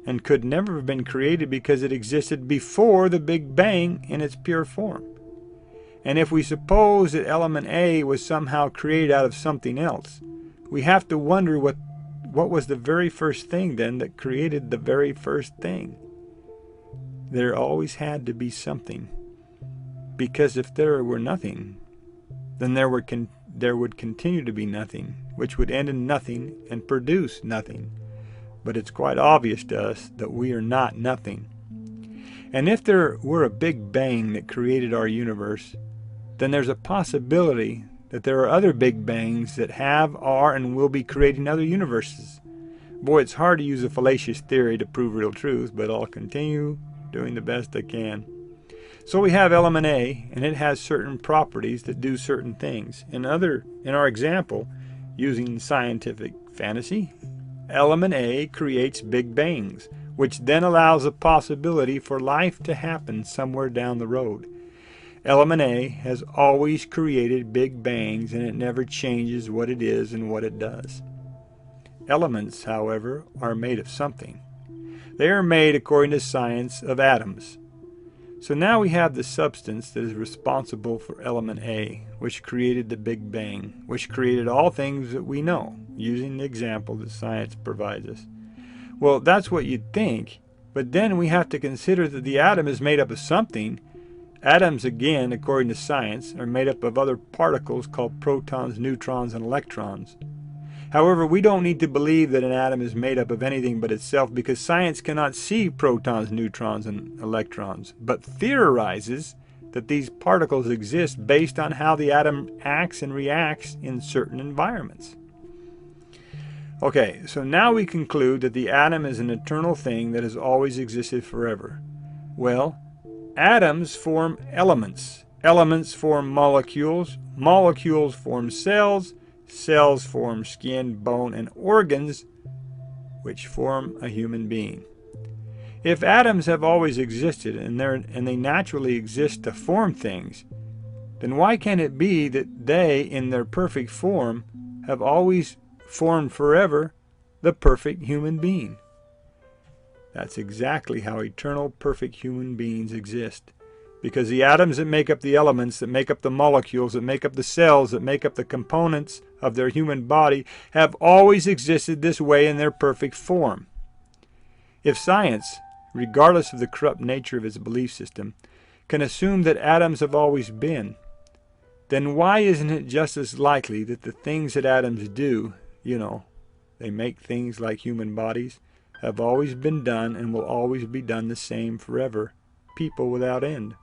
and could never have been created because it existed before the Big Bang in its pure form. And if we suppose that element A was somehow created out of something else, we have to wonder what was the very first thing then that created the very first thing. there always had to be something. Because if there were nothing, then there would continue to be nothing, which would end in nothing and produce nothing. But it's quite obvious to us that we are not nothing. And if there were a big bang that created our universe, then there's a possibility that there are other big bangs that have, are, and will be creating other universes. Boy, it's hard to use a fallacious theory to prove real truth, but I'll continue doing the best I can. So we have element A, and it has certain properties that do certain things. In our example, using scientific fantasy, element A creates big bangs, which then allows a possibility for life to happen somewhere down the road. Element A has always created big bangs, and it never changes what it is and what it does. Elements, however, are made of something. They are made, according to science, of atoms. So now we have the substance that is responsible for element A, which created the Big Bang, which created all things that we know, using the example that science provides us. Well, that's what you'd think, but then we have to consider that the atom is made up of something. Atoms, again, according to science, are made up of other particles called protons, neutrons, and electrons. However, we don't need to believe that an atom is made up of anything but itself, because science cannot see protons, neutrons, and electrons, but theorizes that these particles exist based on how the atom acts and reacts in certain environments. Okay, so now we conclude that the atom is an eternal thing that has always existed forever. Well, atoms form elements. Elements form molecules. Molecules form cells. Cells form skin, bone, and organs, which form a human being. If atoms have always existed and they naturally exist to form things, then why can't it be that they, in their perfect form, have always formed forever the perfect human being? That's exactly how eternal, perfect human beings exist. Because the atoms that make up the elements, that make up the molecules, that make up the cells, that make up the components of their human body, have always existed this way in their perfect form. If science, regardless of the corrupt nature of its belief system, can assume that atoms have always been, then why isn't it just as likely that the things that atoms do, they make things like human bodies, have always been done and will always be done the same forever, people without end?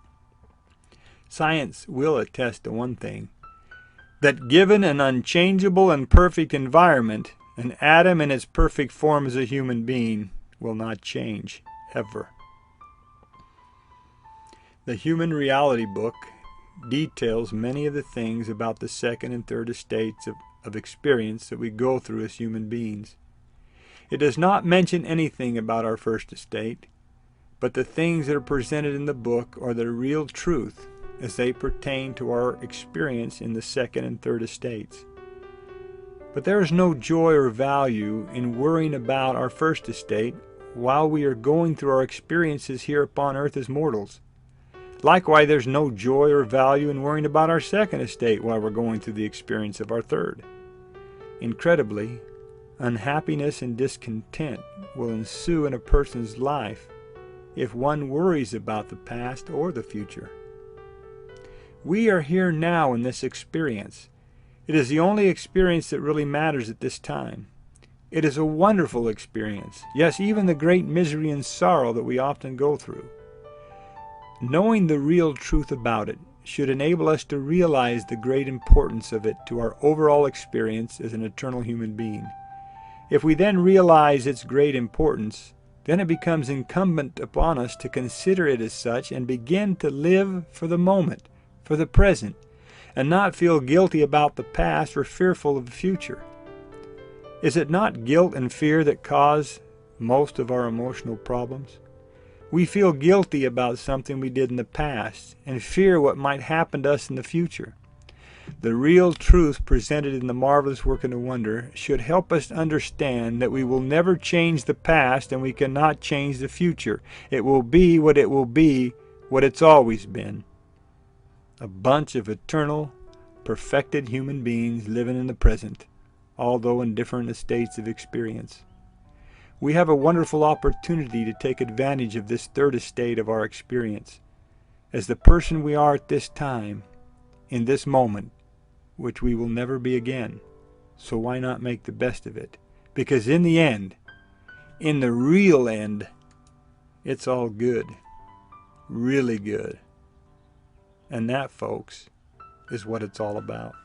Science will attest to one thing, that given an unchangeable and perfect environment, an atom in its perfect form as a human being will not change, ever. The Human Reality book details many of the things about the second and third estates of experience that we go through as human beings. It does not mention anything about our first estate, but the things that are presented in the book are the real truth as they pertain to our experience in the second and third estates. But there is no joy or value in worrying about our first estate while we are going through our experiences here upon earth as mortals. Likewise, there's no joy or value in worrying about our second estate while we're going through the experience of our third. Incredibly, unhappiness and discontent will ensue in a person's life if one worries about the past or the future. We are here now in this experience. It is the only experience that really matters at this time. It is a wonderful experience. Yes, even the great misery and sorrow that we often go through. Knowing the real truth about it should enable us to realize the great importance of it to our overall experience as an eternal human being. If we then realize its great importance, then it becomes incumbent upon us to consider it as such and begin to live for the moment, for the present, and not feel guilty about the past or fearful of the future. Is it not guilt and fear that cause most of our emotional problems? We feel guilty about something we did in the past and fear what might happen to us in the future. The real truth presented in the marvelous work and the wonder should help us understand that we will never change the past and we cannot change the future. It will be, what it's always been. A bunch of eternal, perfected human beings living in the present, although in different estates of experience. We have a wonderful opportunity to take advantage of this third estate of our experience as the person we are at this time, in this moment, which we will never be again. So why not make the best of it? Because in the end, in the real end, it's all good. Really good. And that, folks, is what it's all about.